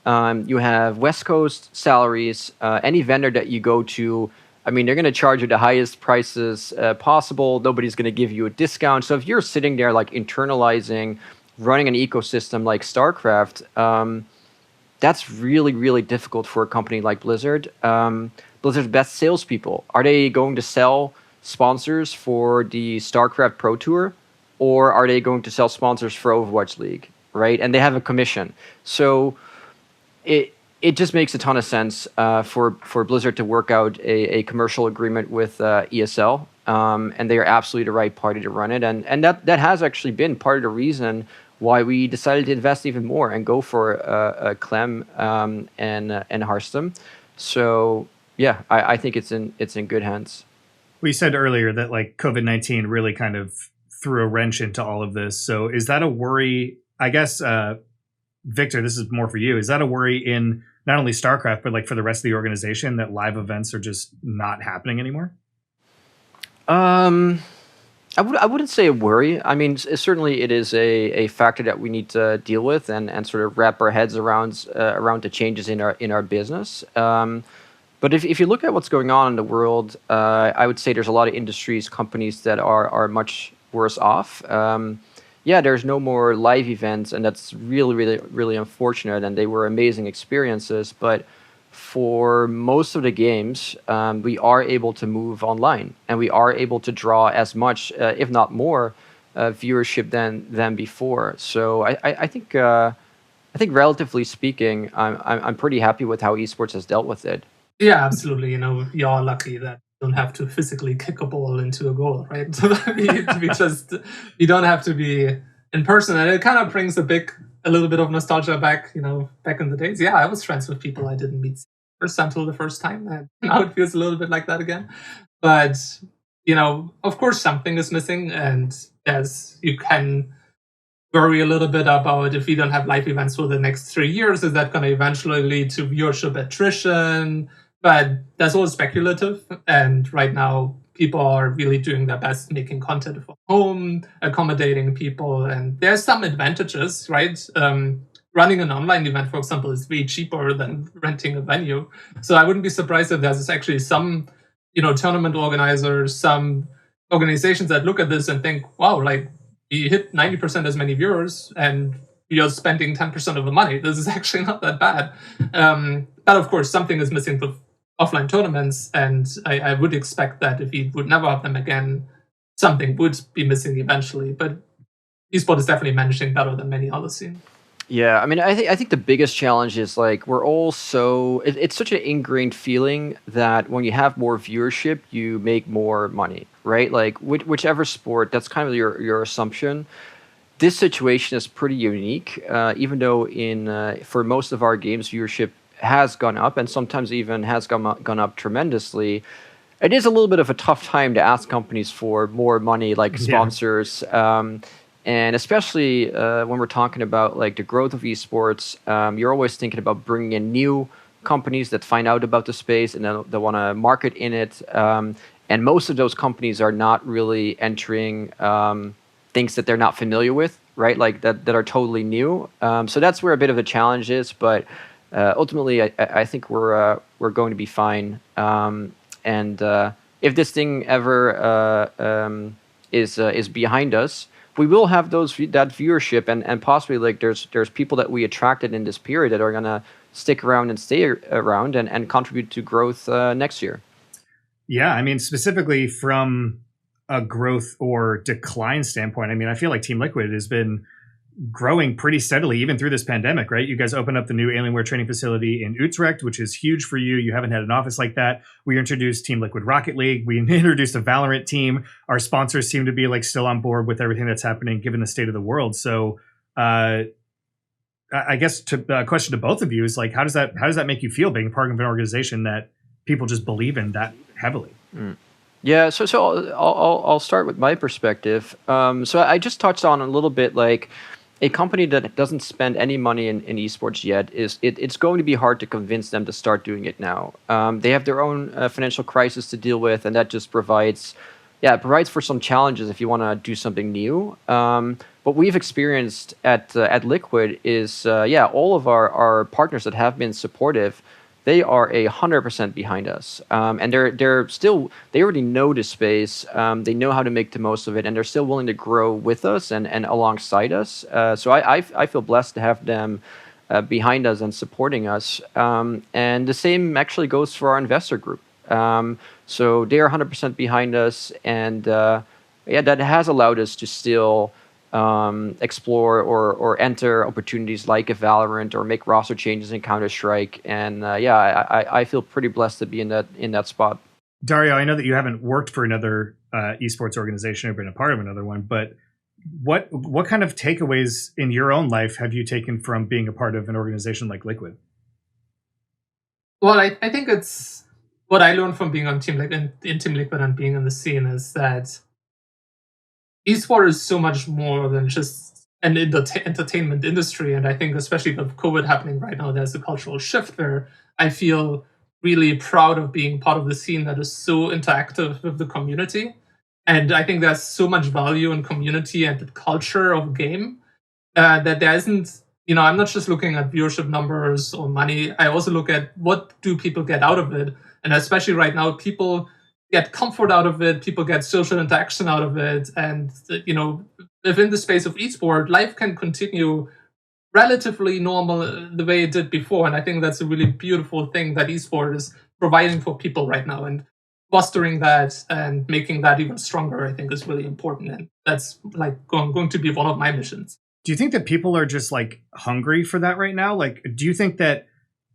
you have West Coast salaries. Any vendor that you go to, I mean, they're going to charge you the highest prices possible. Nobody's going to give you a discount. So if you're sitting there internalizing, running an ecosystem like StarCraft, that's really, really difficult for a company like Blizzard. Blizzard's best salespeople, are they going to sell sponsors for the StarCraft Pro Tour, or are they going to sell sponsors for Overwatch League, right? And they have a commission. So if it just makes a ton of sense for Blizzard to work out a commercial agreement with ESL, and they are absolutely the right party to run it, and that has actually been part of the reason why we decided to invest even more and go for Clem and Hearthstone. So yeah, I think it's in good hands. We said earlier that like COVID-19 really kind of threw a wrench into all of this. So is that a worry? I guess, Victor, this is more for you. Is that a worry in not only StarCraft, but like for the rest of the organization that live events are just not happening anymore? I wouldn't say a worry. I mean, certainly it is a factor that we need to deal with and sort of wrap our heads around the changes in our business. But if you look at what's going on in the world, I would say there's a lot of industries, companies that are much worse off. Yeah, there's no more live events, and that's really, really, really unfortunate. And they were amazing experiences, but for most of the games, we are able to move online, and we are able to draw as much, if not more, viewership than before. So I think relatively speaking, I'm pretty happy with how esports has dealt with it. Yeah, absolutely. You're lucky that you don't have to physically kick a ball into a goal, right? You don't have to be in person, and it kind of brings a little bit of nostalgia back. Back in the days. Yeah, I was friends with people I didn't meet first until the first time, and now it feels a little bit like that again. But of course, something is missing, and as you can worry a little bit about if we don't have live events for the next 3 years, is that going to eventually lead to viewership attrition? But that's all speculative. And right now, people are really doing their best making content from home, accommodating people. And there's some advantages, right? Running an online event, for example, is way cheaper than renting a venue. So I wouldn't be surprised if there's actually some, tournament organizers, some organizations that look at this and think, wow, like, you hit 90% as many viewers and you're spending 10% of the money. This is actually not that bad. But of course, something is missing with offline tournaments, and I would expect that if we would never have them again, something would be missing eventually. But esports is definitely managing better than many other scenes. Yeah, I mean, I think the biggest challenge is like we're all it's such an ingrained feeling that when you have more viewership, you make more money, right? Like whichever sport, that's kind of your assumption. This situation is pretty unique, even though for most of our games, viewership has gone up and sometimes even has gone up tremendously. It is a little bit of a tough time to ask companies for more money, like sponsors. And especially when we're talking about like the growth of esports, you're always thinking about bringing in new companies that find out about the space and they want to market in it. And most of those companies are not really entering things that they're not familiar with, right? Like that are totally new. So that's where a bit of a challenge is. But ultimately, I think we're going to be fine. And if this thing ever is behind us, we will have that viewership and possibly like there's people that we attracted in this period that are gonna stick around and stay around and contribute to growth next year. Yeah, I mean, specifically from a growth or decline standpoint, I mean, I feel like Team Liquid has been growing pretty steadily even through this pandemic, right? You guys opened up the new Alienware training facility in Utrecht, which is huge for you. You haven't had an office like that. We introduced Team Liquid Rocket League. We introduced a Valorant team. Our sponsors seem to be like still on board with everything that's happening given the state of the world. So I guess a question to both of you is like, how does that make you feel being part of an organization that people just believe in that heavily? Yeah, so I'll start with my perspective. So I just touched on a little bit like a company that doesn't spend any money in esports yet it's going to be hard to convince them to start doing it now. They have their own financial crisis to deal with, and that just provides for some challenges if you want to do something new. What we've experienced at Liquid is all of our partners that have been supportive, they are 100% behind us, and they already know the space. They know how to make the most of it, and they're still willing to grow with us and alongside us. So I feel blessed to have them behind us and supporting us. And the same actually goes for our investor group. So they are 100% behind us, and that has allowed us to still explore or enter opportunities like a Valorant or make roster changes in Counter-Strike. And I feel pretty blessed to be in that spot. Dario, I know that you haven't worked for another esports organization or been a part of another one, but what kind of takeaways in your own life have you taken from being a part of an organization like Liquid? Well, I think it's what I learned from being on in Team Liquid and being in the scene is that esport is so much more than just an entertainment industry. And I think especially with COVID happening right now, there's a cultural shift where I feel really proud of being part of the scene that is so interactive with the community. And I think there's so much value in community and the culture of game that there isn't, I'm not just looking at viewership numbers or money. I also look at what do people get out of it. And especially right now, people get comfort out of it, people get social interaction out of it. And, within the space of esport, life can continue relatively normal the way it did before. And I think that's a really beautiful thing that esport is providing for people right now. And fostering that and making that even stronger, I think, is really important. And that's like going to be one of my missions. Do you think that people are just like hungry for that right now? Like, do you think that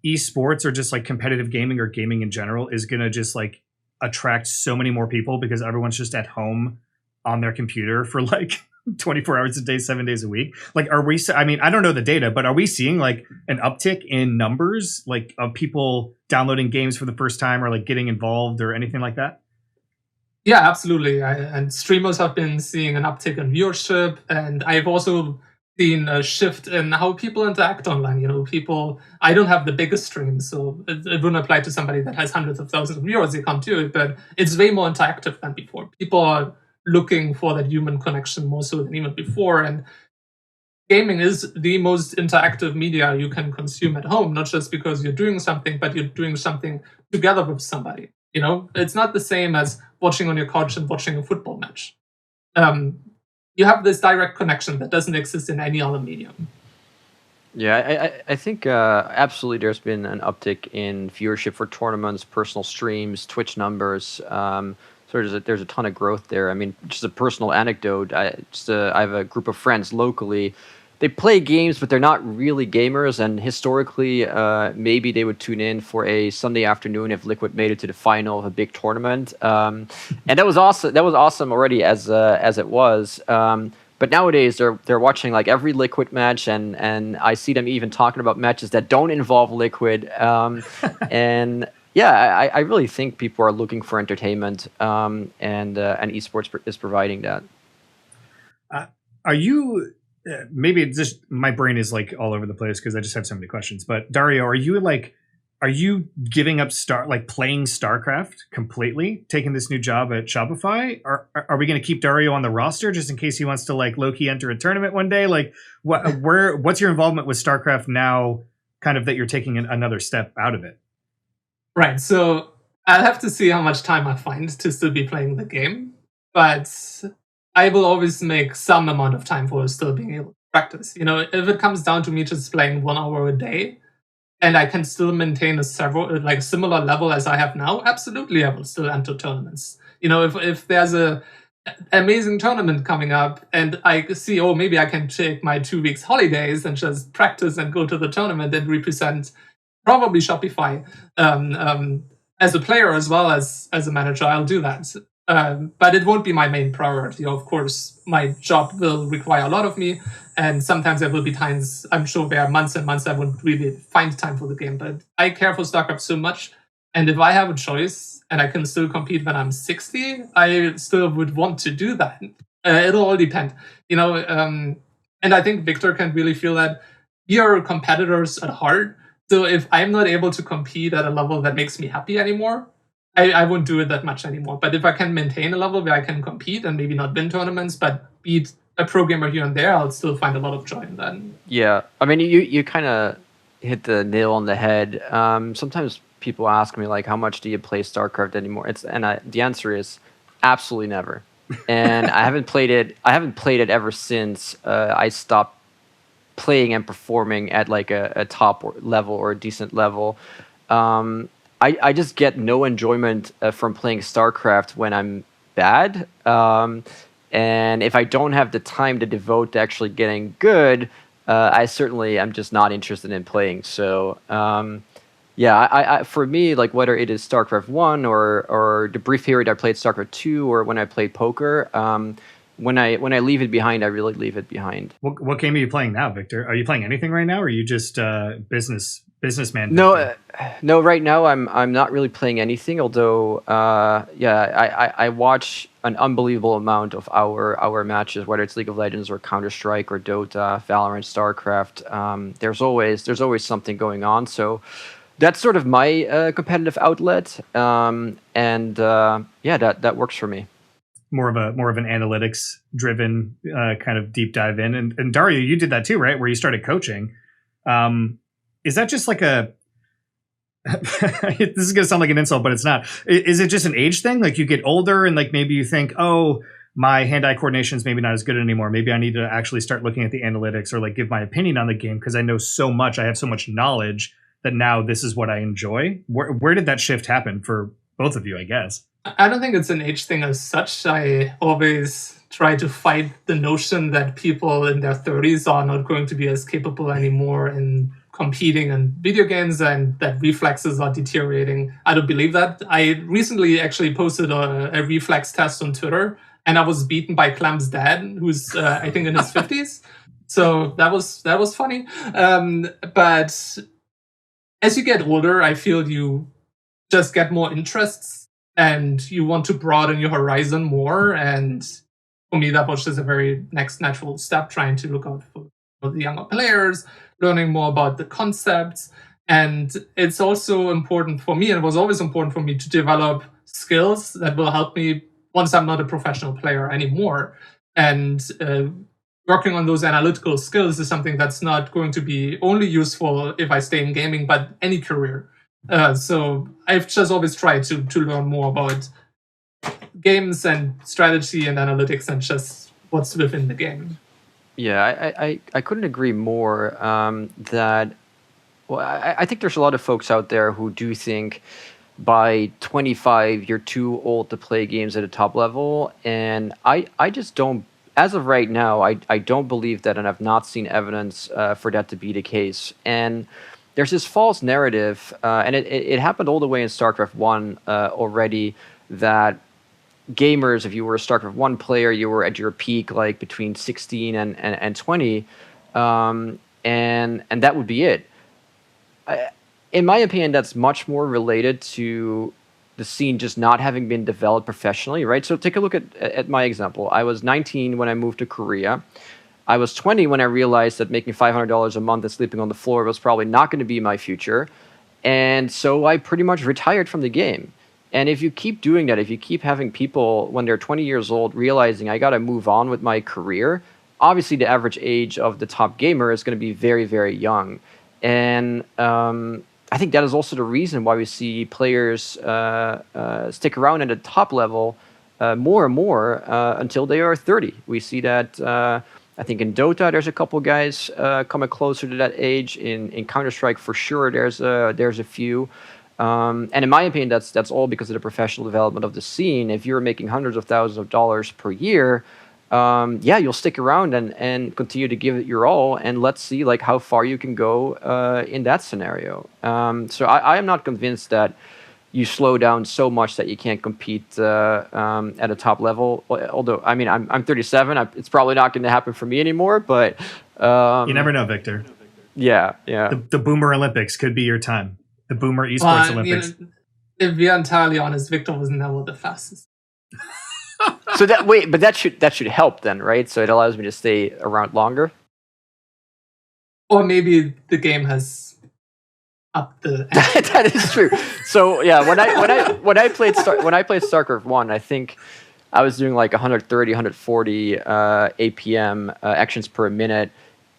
esports or just like competitive gaming or gaming in general is going to just like attract so many more people because everyone's just at home on their computer for like 24 hours a day, 7 days a week? Like, I don't know the data, but are we seeing like an uptick in numbers, like of people downloading games for the first time or like getting involved or anything like that? Yeah, absolutely. And streamers have been seeing an uptick in viewership. And I've also seen a shift in how people interact online. I don't have the biggest stream, so it wouldn't apply to somebody that has hundreds of thousands of viewers. They can't do it, but it's way more interactive than before. People are looking for that human connection more so than even before. And gaming is the most interactive media you can consume at home, not just because you're doing something, but you're doing something together with somebody. It's not the same as watching on your couch and watching a football match. You have this direct connection that doesn't exist in any other medium. Yeah, I think absolutely there's been an uptick in viewership for tournaments, personal streams, Twitch numbers. So there's a ton of growth there. I mean, just a personal anecdote. I have a group of friends locally. They play games, but they're not really gamers. And historically, maybe they would tune in for a Sunday afternoon if Liquid made it to the final of a big tournament. And that was awesome. That was awesome already as it was. But nowadays they're watching like every Liquid match, and I see them even talking about matches that don't involve Liquid. And yeah, I really think people are looking for entertainment, and esports is providing that. Are you? Maybe it's just my brain is like all over the place because I just have so many questions. But Dario, are you giving up playing StarCraft completely, taking this new job at Shopify? Are we going to keep Dario on the roster just in case he wants to like low-key enter a tournament one day? Like, what's your involvement with StarCraft now? Kind of that you're taking another step out of it. Right. So I'll have to see how much time I find to still be playing the game, but I will always make some amount of time for still being able to practice. If it comes down to me just playing 1 hour a day, and I can still maintain a similar level as I have now, absolutely, I will still enter tournaments. If there's a amazing tournament coming up, and I see, maybe I can take my 2 weeks holidays and just practice and go to the tournament and represent probably Shopify as a player as well as a manager, I'll do that. But it won't be my main priority. Of course, my job will require a lot of me, and sometimes there will be times, I'm sure there are months and months I won't really find time for the game. But I care for StarCraft so much, and if I have a choice and I can still compete when I'm 60, I still would want to do that. It'll all depend, and I think Victor can really feel that. We are competitors at heart. So if I'm not able to compete at a level that makes me happy anymore, I won't do it that much anymore. But if I can maintain a level where I can compete and maybe not win tournaments, but beat a pro gamer here and there, I'll still find a lot of joy in that. Yeah, I mean, you kind of hit the nail on the head. Sometimes people ask me like, how much do you play StarCraft anymore? The answer is absolutely never. And I haven't played it ever since I stopped playing and performing at like a top level or a decent level. I just get no enjoyment from playing StarCraft when I'm bad. And if I don't have the time to devote to actually getting good, I certainly am just not interested in playing. So yeah, I for me, like whether it is StarCraft 1 or the brief period I played StarCraft 2 or when I played poker, when I leave it behind, I really leave it behind. What game are you playing now, Victor? Are you playing anything right now, or are you just businessman? No, Victor? no. Right now, I'm not really playing anything. Although, yeah, I watch an unbelievable amount of our matches, whether it's League of Legends or Counter Strike or Dota, Valorant, StarCraft. There's always something going on. So that's sort of my competitive outlet, and yeah, that works for me. More of an analytics driven kind of deep dive in. And Dario, you did that too, right? Where you started coaching. Is that just like a this is gonna sound like an insult, but it's not. Is it just an age thing? Like you get older and like maybe you think, oh, my hand-eye coordination is maybe not as good anymore. Maybe I need to actually start looking at the analytics or like give my opinion on the game because I know so much. I have so much knowledge that now this is what I enjoy. Where did that shift happen for both of you, I guess? I don't think it's an age thing as such. I always try to fight the notion that people in their 30s are not going to be as capable anymore in competing in video games and that reflexes are deteriorating. I don't believe that. I recently actually posted a reflex test on Twitter, and I was beaten by Clem's dad, who's I think in his 50s. So that was funny. But as you get older, I feel you just get more interests and you want to broaden your horizon more. And for me, that was just a very next natural step, trying to look out for the younger players, learning more about the concepts. And it's also important for me, and it was always important for me, to develop skills that will help me once I'm not a professional player anymore. And working on those analytical skills is something that's not going to be only useful if I stay in gaming, but any career. So I've just always tried to learn more about games and strategy and analytics and just what's within the game. Yeah, I couldn't agree more. That well, I think there's a lot of folks out there who do think by 25 you're too old to play games at a top level, and I just don't. As of right now, I don't believe that, and I've not seen evidence for that to be the case. And there's this false narrative, and it happened all the way in StarCraft 1 already, that gamers, if you were a StarCraft 1 player, you were at your peak like between 16 and 20, and that would be it. In my opinion, that's much more related to the scene just not having been developed professionally, right? So take a look at my example. I was 19 when I moved to Korea. I was 20 when I realized that making $500 a month and sleeping on the floor was probably not going to be my future. And so I pretty much retired from the game. And if you keep doing that, if you keep having people when they're 20 years old realizing I got to move on with my career, obviously the average age of the top gamer is going to be very, very young. And I think that is also the reason why we see players stick around at the top level more and more until they are 30. We see that, I think in Dota, there's a couple guys coming closer to that age. In Counter-Strike, for sure, there's a few. And in my opinion, that's all because of the professional development of the scene. If you're making hundreds of thousands of dollars per year, yeah, you'll stick around and continue to give it your all, and let's see like how far you can go in that scenario. So I am not convinced that you slow down so much that you can't compete at a top level. Although, I mean, I'm 37. It's probably not going to happen for me anymore, but you never know, Victor. Yeah. The Boomer Olympics could be your time. The Boomer Esports Olympics. If we're entirely honest, Victor was never the fastest. So that should help then, right? So it allows me to stay around longer. Or maybe the game has upped the. That is true. So yeah, when I played StarCraft 1, I think I was doing like 130, 140 APM actions per minute,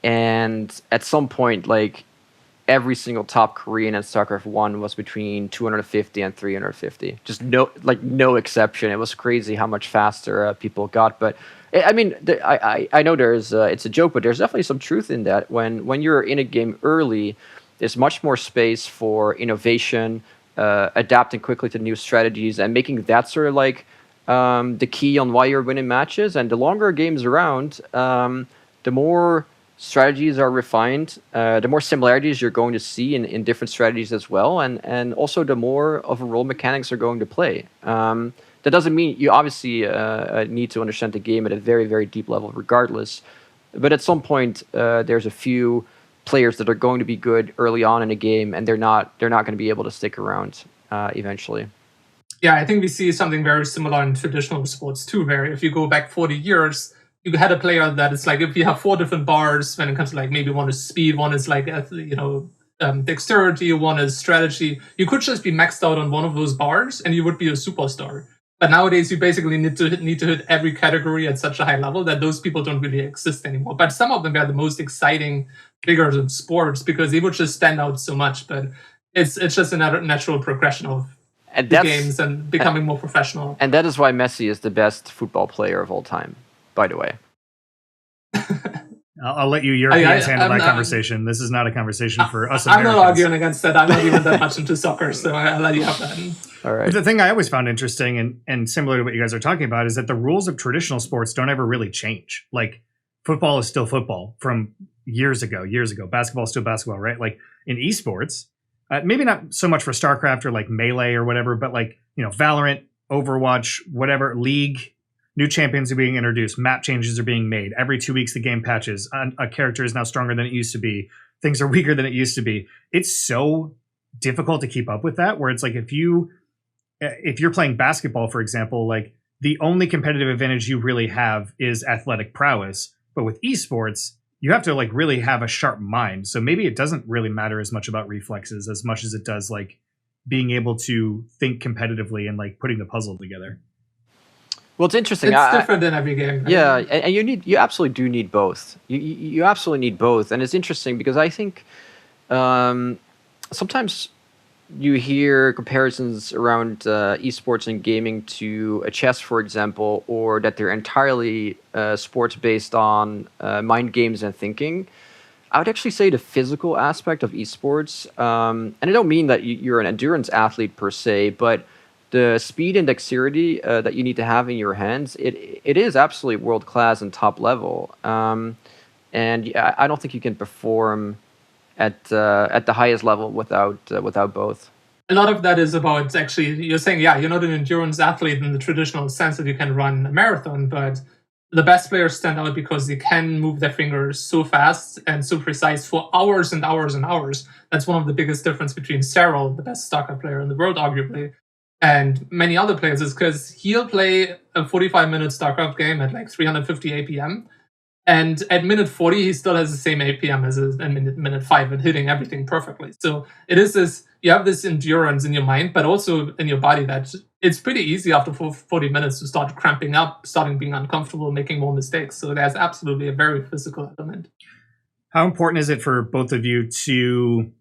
and at some point, like every single top Korean at StarCraft 1 was between 250 and 350. Just no exception. It was crazy how much faster people got. But I mean, I know there's it's a joke, but there's definitely some truth in that. When you're in a game early, there's much more space for innovation, adapting quickly to new strategies, and making that sort of like the key on why you're winning matches. And the longer a game's around, the more strategies are refined, the more similarities you're going to see in different strategies as well, and also the more overall mechanics are going to play. That doesn't mean you obviously need to understand the game at a very, very deep level regardless, but at some point there's a few players that are going to be good early on in a game, and they're not going to be able to stick around eventually. Yeah, I think we see something very similar in traditional sports too, where if you go back 40 years, you had a player that is like, if you have 4 different bars when it comes to like, maybe one is speed, one is like, dexterity, one is strategy. You could just be maxed out on one of those bars and you would be a superstar. But nowadays, you basically need to hit every category at such a high level that those people don't really exist anymore. But some of them are the most exciting figures in sports because they would just stand out so much. But it's just a natural progression of the games and becoming more professional. And that is why Messi is the best football player of all time, by the way. I'll let you Europeans handle that conversation. This is not a conversation for us Americans. I'm not arguing against that. I'm not even that much into soccer, so I'll let you have that. All right. But the thing I always found interesting and similar to what you guys are talking about is that the rules of traditional sports don't ever really change. Like football is still football from years ago. Basketball is still basketball, right? Like in esports, maybe not so much for StarCraft or like Melee or whatever, but like, Valorant, Overwatch, whatever, League, new champions are being introduced, map changes are being made. Every 2 weeks, the game patches. A character is now stronger than it used to be. Things are weaker than it used to be. It's so difficult to keep up with that, where it's like if you're playing basketball, for example, like the only competitive advantage you really have is athletic prowess. But with esports, you have to like really have a sharp mind. So maybe it doesn't really matter as much about reflexes as much as it does like being able to think competitively and like putting the puzzle together. Well, it's interesting. It's different in every game. Yeah, and you absolutely do need both. You absolutely need both, and it's interesting because I think sometimes you hear comparisons around esports and gaming to a chess, for example, or that they're entirely sports based on mind games and thinking. I would actually say the physical aspect of esports, and I don't mean that you're an endurance athlete per se, but the speed and dexterity that you need to have in your hands, it is absolutely world class and top level. And I don't think you can perform at the highest level without both. A lot of that is about actually, you're saying, yeah, you're not an endurance athlete in the traditional sense that you can run a marathon, but the best players stand out because they can move their fingers so fast and so precise for hours and hours and hours. That's one of the biggest difference between Cyril, the best StarCraft player in the world, arguably, and many other players, is because he'll play a 45-minute StarCraft game at like 350 APM. And at minute 40, he still has the same APM as in minute 5 and hitting everything perfectly. So it is this, you have this endurance in your mind, but also in your body that it's pretty easy after 40 minutes to start cramping up, starting being uncomfortable, making more mistakes. So there's absolutely a very physical element. How important is it for both of you to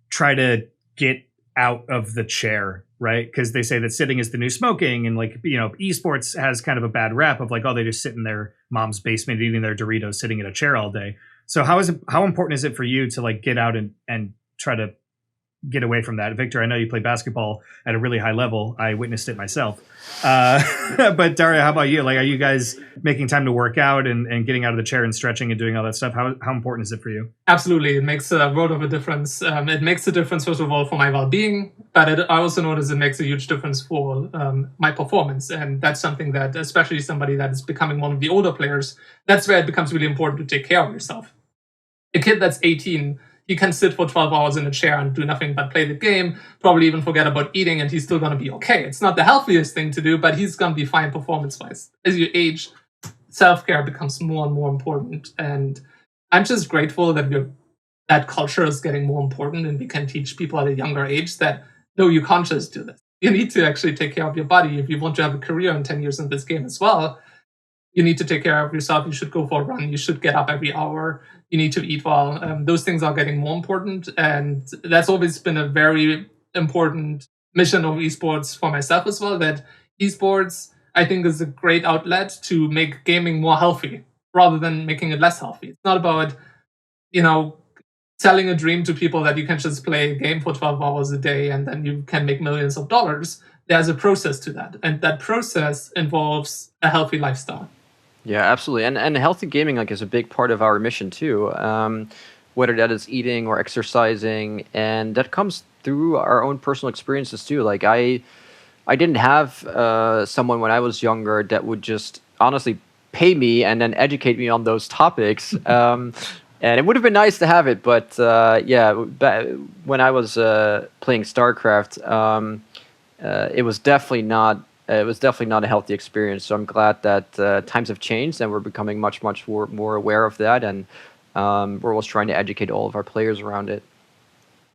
try to get out of the chair, right? Because they say that sitting is the new smoking, and like, esports has kind of a bad rap of like, oh, they just sit in their mom's basement eating their Doritos, sitting in a chair all day. So how important is it for you to like get out and try to get away from that? Victor, I know you play basketball at a really high level. I witnessed it myself. But Dario, how about you? Like, are you guys making time to work out and getting out of the chair and stretching and doing all that stuff? How important is it for you? Absolutely. It makes a world of a difference. It makes a difference, first of all, for my well-being, but I also notice it makes a huge difference for my performance. And that's something that, especially somebody that is becoming one of the older players, that's where it becomes really important to take care of yourself. A kid that's 18, he can sit for 12 hours in a chair and do nothing but play the game, probably even forget about eating, and he's still going to be okay. It's not the healthiest thing to do, but he's going to be fine performance-wise. As you age, self-care becomes more and more important. And I'm just grateful that that culture is getting more important, and we can teach people at a younger age that, no, you can't just do this. You need to actually take care of your body. If you want to have a career in 10 years in this game as well, you need to take care of yourself. You should go for a run. You should get up every hour. You need to eat well. Those things are getting more important. And that's always been a very important mission of esports for myself as well, that esports, I think, is a great outlet to make gaming more healthy rather than making it less healthy. It's not about, selling a dream to people that you can just play a game for 12 hours a day and then you can make millions of dollars. there's a process to that, and that process involves a healthy lifestyle. Yeah, absolutely. And healthy gaming like is a big part of our mission too. Whether that is eating or exercising, and that comes through our own personal experiences too. Like I didn't have someone when I was younger that would just honestly pay me and then educate me on those topics. And it would have been nice to have it, but when I was playing StarCraft, it was definitely not. It was definitely not a healthy experience. So I'm glad that times have changed and we're becoming much more aware of that, and we're always trying to educate all of our players around it.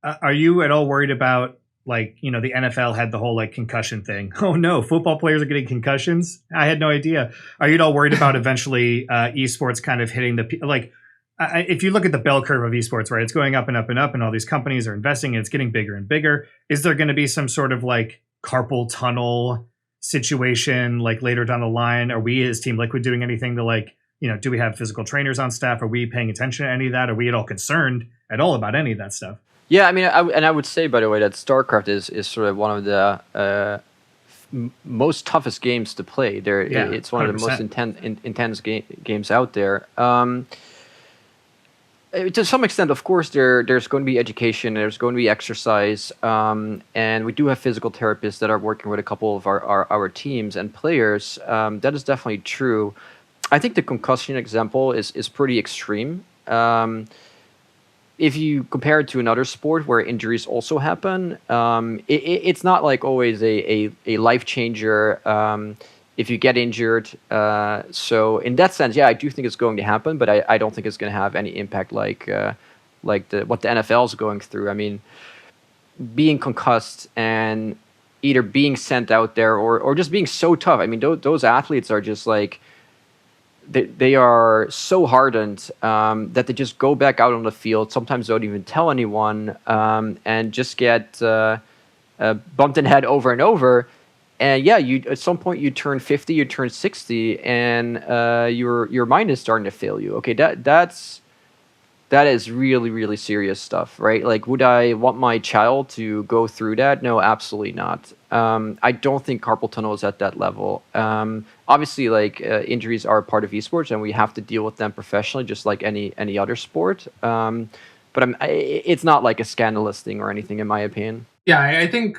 Are you at all worried about, like, the NFL had the whole like concussion thing? Oh no, football players are getting concussions. I had no idea. Are you at all worried about eventually esports kind of hitting the like? If you look at the bell curve of esports, right, it's going up and up and up, and all these companies are investing, and it's getting bigger and bigger. Is there going to be some sort of like carpal tunnel situation like later down the line? Are we as Team Liquid doing anything to like, do we have physical trainers on staff? Are we paying attention to any of that? Are we at all concerned at all about any of that stuff? Yeah, I mean, I would say, by the way, that StarCraft is sort of one of the most toughest games to play. It's one 100%. Of the most intense games out there. To some extent, of course, there's going to be education, there's going to be exercise, and we do have physical therapists that are working with a couple of our teams and players. That is definitely true. I think the concussion example is pretty extreme. If you compare it to another sport where injuries also happen, it's not like always a life changer if you get injured. So in that sense, yeah, I do think it's going to happen, but I don't think it's going to have any impact like what the NFL is going through. I mean, being concussed and either being sent out there or just being so tough. I mean, those athletes are just like, they are so hardened that they just go back out on the field, sometimes don't even tell anyone, and just get bumped in the head over and over. And yeah, you at some point you turn 50, you turn 60, and your mind is starting to fail you. Okay, that is really, really serious stuff, right? Like, would I want my child to go through that? No, absolutely not. I don't think carpal tunnel is at that level. Obviously, like injuries are a part of esports, and we have to deal with them professionally, just like any other sport. But it's not like a scandalous thing or anything, in my opinion. Yeah, I think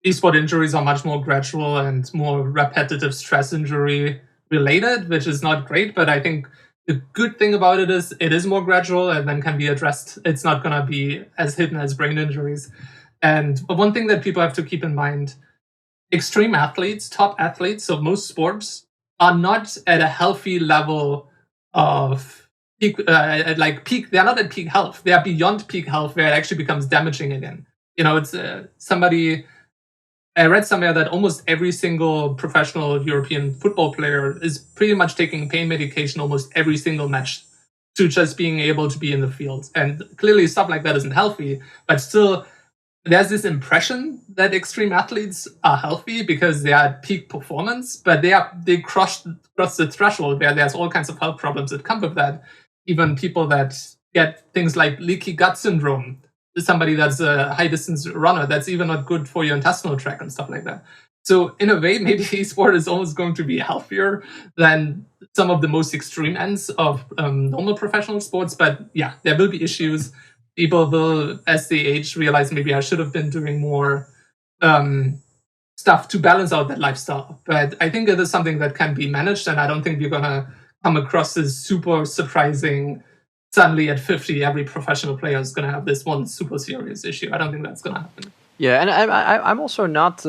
esport injuries are much more gradual and more repetitive stress injury related, which is not great. But I think the good thing about it is more gradual and then can be addressed. It's not going to be as hidden as brain injuries. And one thing that people have to keep in mind, extreme athletes, top athletes of most sports are not at a healthy level of peak, peak. They're not at peak health. They are beyond peak health where it actually becomes damaging again. It's somebody... I read somewhere that almost every single professional European football player is pretty much taking pain medication almost every single match to just being able to be in the field. And clearly stuff like that isn't healthy, but still there's this impression that extreme athletes are healthy because they are at peak performance, but they cross the threshold where there's all kinds of health problems that come with that. Even people that get things like leaky gut syndrome, somebody that's a high distance runner, that's even not good for your intestinal tract and stuff like that. So in a way, maybe esport is almost going to be healthier than some of the most extreme ends of normal professional sports. But yeah, there will be issues. People will, as they age, realize maybe I should have been doing more stuff to balance out that lifestyle. But I think it is something that can be managed, and I don't think we're going to come across this super surprising, suddenly at 50, every professional player is going to have this one super serious issue. I don't think that's going to happen. Yeah, and I'm also not...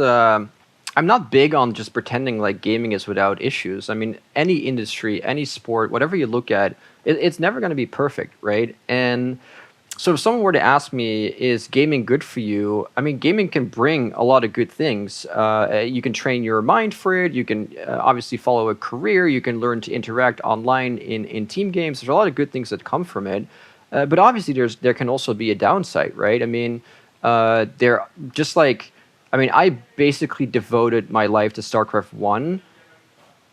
I'm not big on just pretending like gaming is without issues. I mean, any industry, any sport, whatever you look at, it's never going to be perfect, right? And so if someone were to ask me, is gaming good for you? I mean, gaming can bring a lot of good things. You can train your mind for it. You can obviously follow a career. You can learn to interact online in team games. There's a lot of good things that come from it. But obviously, there can also be a downside, right? I mean, there just like... I mean, I basically devoted my life to StarCraft 1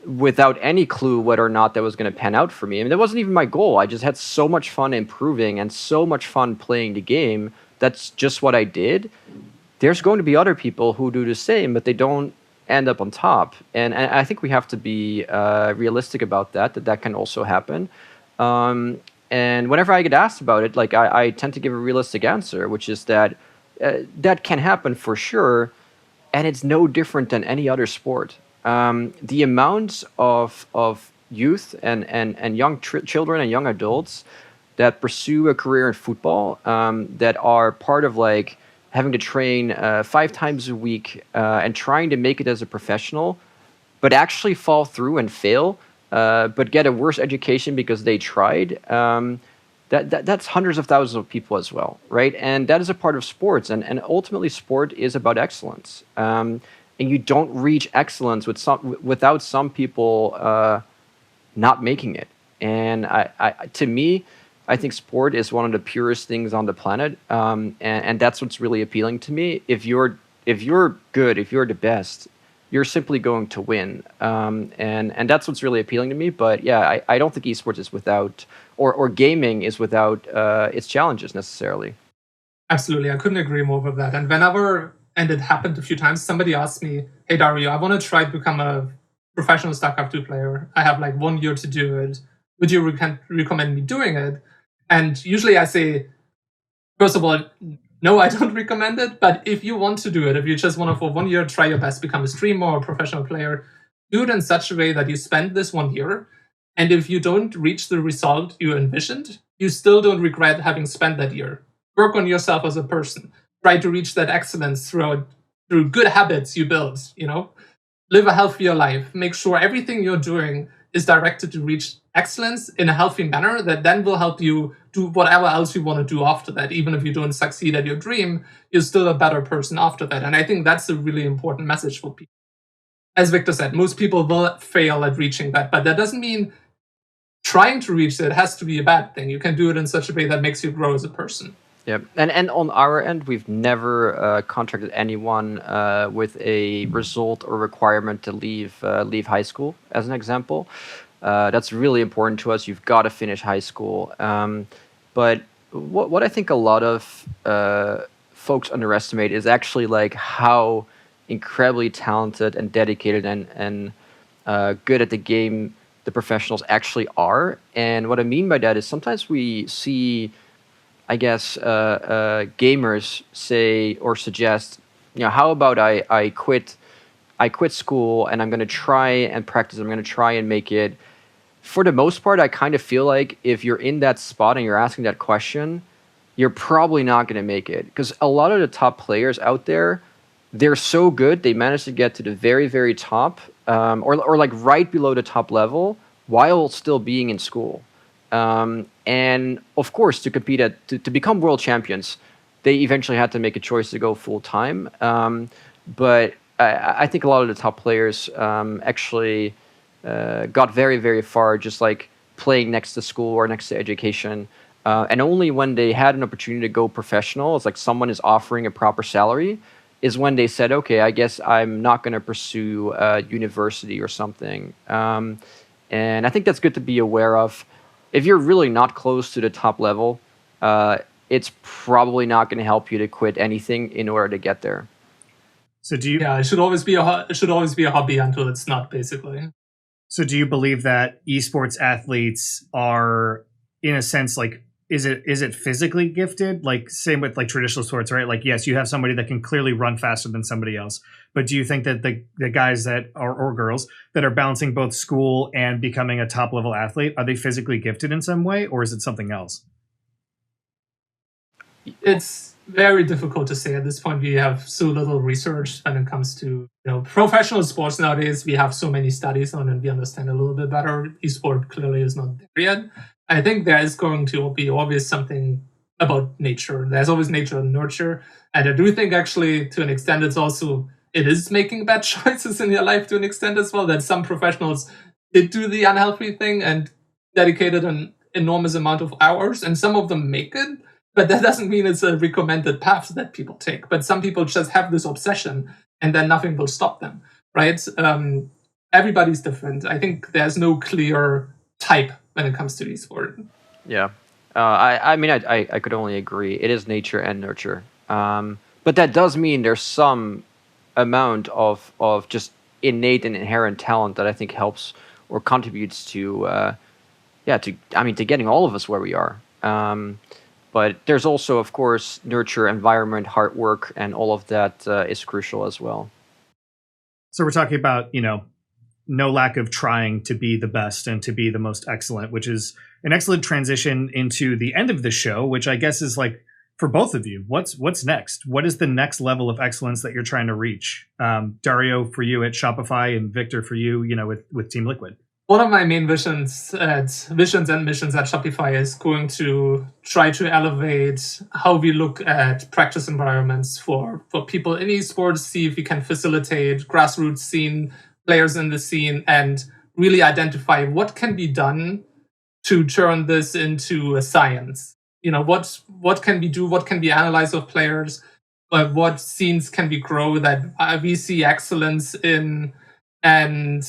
without any clue whether or not that was going to pan out for me. I mean, that wasn't even my goal. I just had so much fun improving and so much fun playing the game. That's just what I did. there's going to be other people who do the same, but they don't end up on top. And I think we have to be realistic about that can also happen. And whenever I get asked about it, like I tend to give a realistic answer, which is that that can happen for sure, and it's no different than any other sport. The amount of youth and young children and young adults that pursue a career in football, that are part of like having to train 5 times a week and trying to make it as a professional, but actually fall through and fail, but get a worse education because they tried. That's hundreds of thousands of people as well, right? And that is a part of sports, and ultimately, sport is about excellence. And you don't reach excellence without some people not making it. And to me, I think sport is one of the purest things on the planet, and that's what's really appealing to me. If you're good, if you're the best, you're simply going to win, and that's what's really appealing to me. But yeah, I don't think esports is without, or gaming is without its challenges necessarily. Absolutely, I couldn't agree more with that. And whenever, and it happened a few times, somebody asked me, "Hey Dario, I want to try to become a professional StarCraft 2 player. I have like 1 year to do it. Would you recommend me doing it?" And usually I say, first of all, no, I don't recommend it. But if you want to do it, if you just want to, for 1 year, try your best, become a streamer or a professional player, do it in such a way that you spend this 1 year. And if you don't reach the result you envisioned, you still don't regret having spent that year. Work on yourself as a person. Try to reach that excellence through good habits you build, live a healthier life. Make sure everything you're doing is directed to reach excellence in a healthy manner that then will help you do whatever else you want to do after that. Even if you don't succeed at your dream, you're still a better person after that. And I think that's a really important message for people. As Victor said, most people will fail at reaching that, but that doesn't mean trying to reach it has to be a bad thing. You can do it in such a way that makes you grow as a person. Yeah, and on our end, we've never contracted anyone with a result or requirement to leave high school, as an example. That's really important to us. You've got to finish high school. But what I think a lot of folks underestimate is actually like how incredibly talented and dedicated and good at the game the professionals actually are. And what I mean by that is sometimes we see, I guess, gamers say or suggest, how about I quit school and I'm going to try and practice. I'm going to try and make it. For the most part, I kind of feel like if you're in that spot and you're asking that question, you're probably not going to make it, because a lot of the top players out there, they're so good, they manage to get to the very, very top, or like right below the top level while still being in school. And of course, to compete to become world champions, they eventually had to make a choice to go full time. But I think a lot of the top players actually got very, very far just like playing next to school or next to education. And only when they had an opportunity to go professional, it's like someone is offering a proper salary, is when they said, okay, I guess I'm not going to pursue university or something. And I think that's good to be aware of. If you're really not close to the top level, it's probably not going to help you to quit anything in order to get there. So do you? Yeah, it should always be a hobby until it's not, basically. So do you believe that esports athletes are, in a sense, like, is it physically gifted? Like, same with like traditional sports, right? Like, yes, you have somebody that can clearly run faster than somebody else. But do you think that the guys that are, or girls that are balancing both school and becoming a top level athlete, are they physically gifted in some way, or is it something else? It's very difficult to say at this point. We have so little research when it comes to professional sports nowadays. We have so many studies on it, and we understand a little bit better. Esport clearly is not there yet. I think there is going to be always something about nature. There's always nature and nurture, and I do think actually to an extent it is making bad choices in your life to an extent as well. That some professionals did do the unhealthy thing and dedicated an enormous amount of hours, and some of them make it. But that doesn't mean it's a recommended path that people take. But some people just have this obsession, and then nothing will stop them, right? Everybody's different. I think there's no clear type when it comes to esport. Yeah. I mean, I could only agree. It is nature and nurture. But that does mean there's some amount of just innate and inherent talent that I think helps or contributes to to getting all of us where we are. But there's also, of course, nurture, environment, hard work, and all of that is crucial as well. So we're talking about, no lack of trying to be the best and to be the most excellent, which is an excellent transition into the end of the show, which I guess is like, for both of you, what's next? What is the next level of excellence that you're trying to reach? Dario, for you at Shopify, and Victor, for you, with Team Liquid. One of my main visions and missions at Shopify is going to try to elevate how we look at practice environments for people in esports, see if we can facilitate grassroots scene, players in the scene, and really identify what can be done to turn this into a science. What can we do, what can be analyzed of players, what scenes can we grow that we see excellence in, and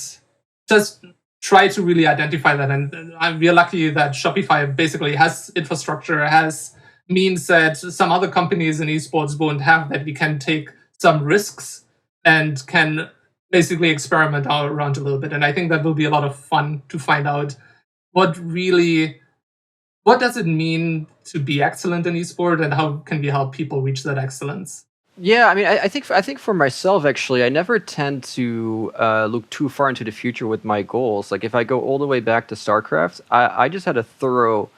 just try to really identify that. And we are lucky that Shopify basically has infrastructure, has means that some other companies in esports won't have, that we can take some risks and can basically experiment around a little bit. And I think that will be a lot of fun to find out what does it mean to be excellent in esport, and how can we help people reach that excellence? Yeah, I mean, I think for myself, actually, I never tend to look too far into the future with my goals. Like, if I go all the way back to StarCraft, I just had a thorough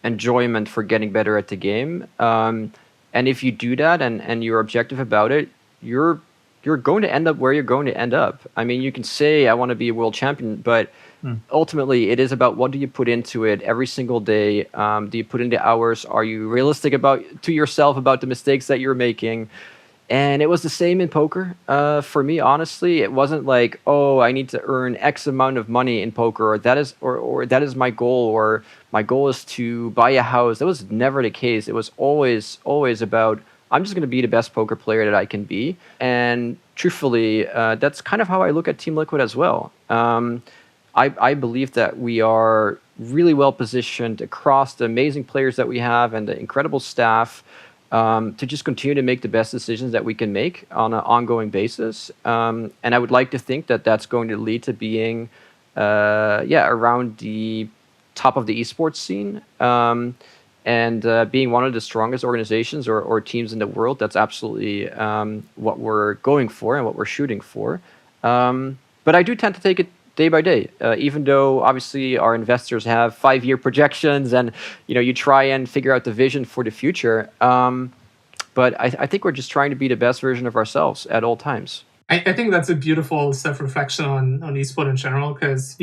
enjoyment for getting better at the game. And if you do that and you're objective about it, you're going to end up where you're going to end up. I mean, you can say, I want to be a world champion, but ultimately, it is about what do you put into it every single day. Do you put in the hours? Are you realistic to yourself about the mistakes that you're making? And it was the same in poker. For me, honestly, it wasn't like, oh, I need to earn X amount of money in poker, or that is my goal, or my goal is to buy a house. That was never the case. It was always about, I'm just going to be the best poker player that I can be. And truthfully, that's kind of how I look at Team Liquid as well. I believe that we are really well positioned across the amazing players that we have and the incredible staff to just continue to make the best decisions that we can make on an ongoing basis. And I would like to think that that's going to lead to being, around the top of the esports scene and being one of the strongest organizations or teams in the world. That's absolutely what we're going for and what we're shooting for. But I do tend to take it day by day, even though obviously our investors have 5-year projections and you try and figure out the vision for the future. But I think we're just trying to be the best version of ourselves at all times. I think that's a beautiful self-reflection on esport in general, because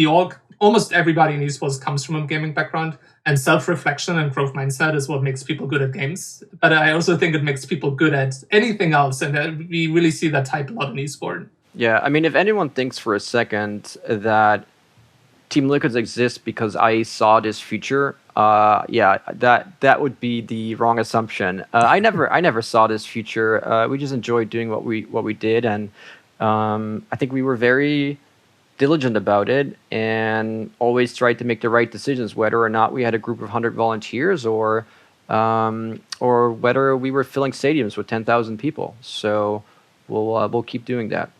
almost everybody in esports comes from a gaming background, and self-reflection and growth mindset is what makes people good at games. But I also think it makes people good at anything else, and we really see that type a lot in esport. Yeah, I mean, if anyone thinks for a second that Team Liquid exists because I saw this future, that would be the wrong assumption. I never saw this future. We just enjoyed doing what we did, and I think we were very diligent about it and always tried to make the right decisions, whether or not we had a group of 100 volunteers or whether we were filling stadiums with 10,000 people. So we'll keep doing that.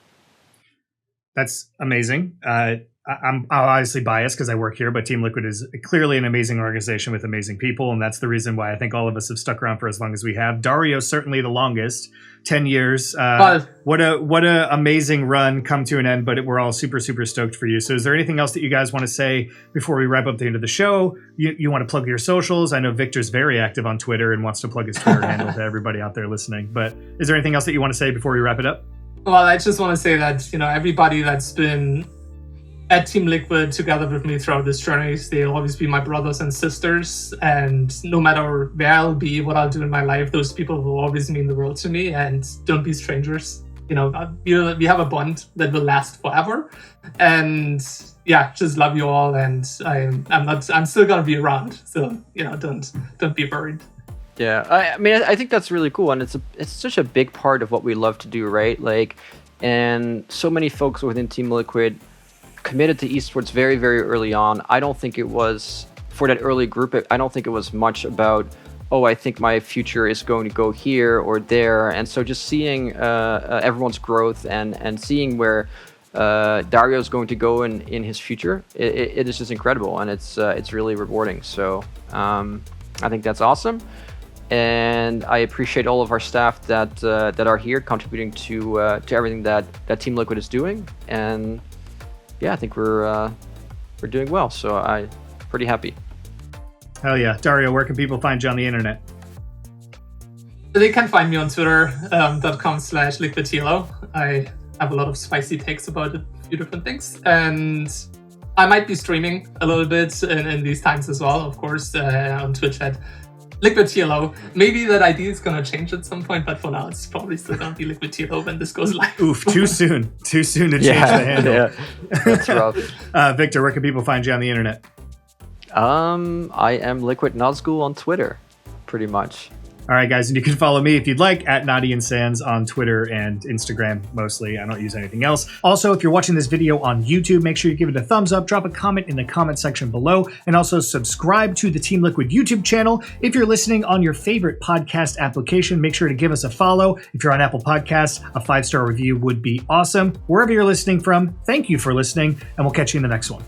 That's amazing. I'm obviously biased because I work here, but Team Liquid is clearly an amazing organization with amazing people, and that's the reason why I think all of us have stuck around for as long as we have. Dario, certainly the longest, 10 years. What a amazing run come to an end, but we're all super, super stoked for you. So is there anything else that you guys want to say before we wrap up the end of the show? You want to plug your socials? I know Victor's very active on Twitter and wants to plug his Twitter handle to everybody out there listening, but is there anything else that you want to say before we wrap it up? Well, I just want to say that, everybody that's been at Team Liquid together with me throughout this journey, they'll always be my brothers and sisters. And no matter where I'll be, what I'll do in my life, those people will always mean the world to me. And don't be strangers. We have a bond that will last forever. And yeah, just love you all. And I'm still gonna be around. So don't be worried. Yeah, I mean, I think that's really cool, and it's such a big part of what we love to do, right? Like, and so many folks within Team Liquid committed to esports very, very early on. I don't think it was, for that early group, I don't think it was much about oh, I think my future is going to go here or there. And so just seeing everyone's growth and seeing where Dario is going to go in his future, it is just incredible, and it's really rewarding. So I think that's awesome. And I appreciate all of our staff that are here contributing to everything that Team Liquid is doing. And yeah, I think we're doing well. So I'm pretty happy. Hell yeah. Dario, where can people find you on the internet? They can find me on twitter.com/liquidtlo. I have a lot of spicy takes about a few different things. And I might be streaming a little bit in these times as well, of course, on Twitch at LiquidTLO. Maybe that idea is going to change at some point, but for now, it's probably still going to be LiquidTLO when this goes live. Oof, too soon. Too soon to change the handle. Yeah, that's rough. Victor, where can people find you on the internet? I am Liquid Nazgul on Twitter, pretty much. All right, guys, and you can follow me if you'd like at NaughtyandSands on Twitter and Instagram mostly. I don't use anything else. Also, if you're watching this video on YouTube, make sure you give it a thumbs up, drop a comment in the comment section below, and also subscribe to the Team Liquid YouTube channel. If you're listening on your favorite podcast application, make sure to give us a follow. If you're on Apple Podcasts, a 5-star review would be awesome. Wherever you're listening from, thank you for listening, and we'll catch you in the next one.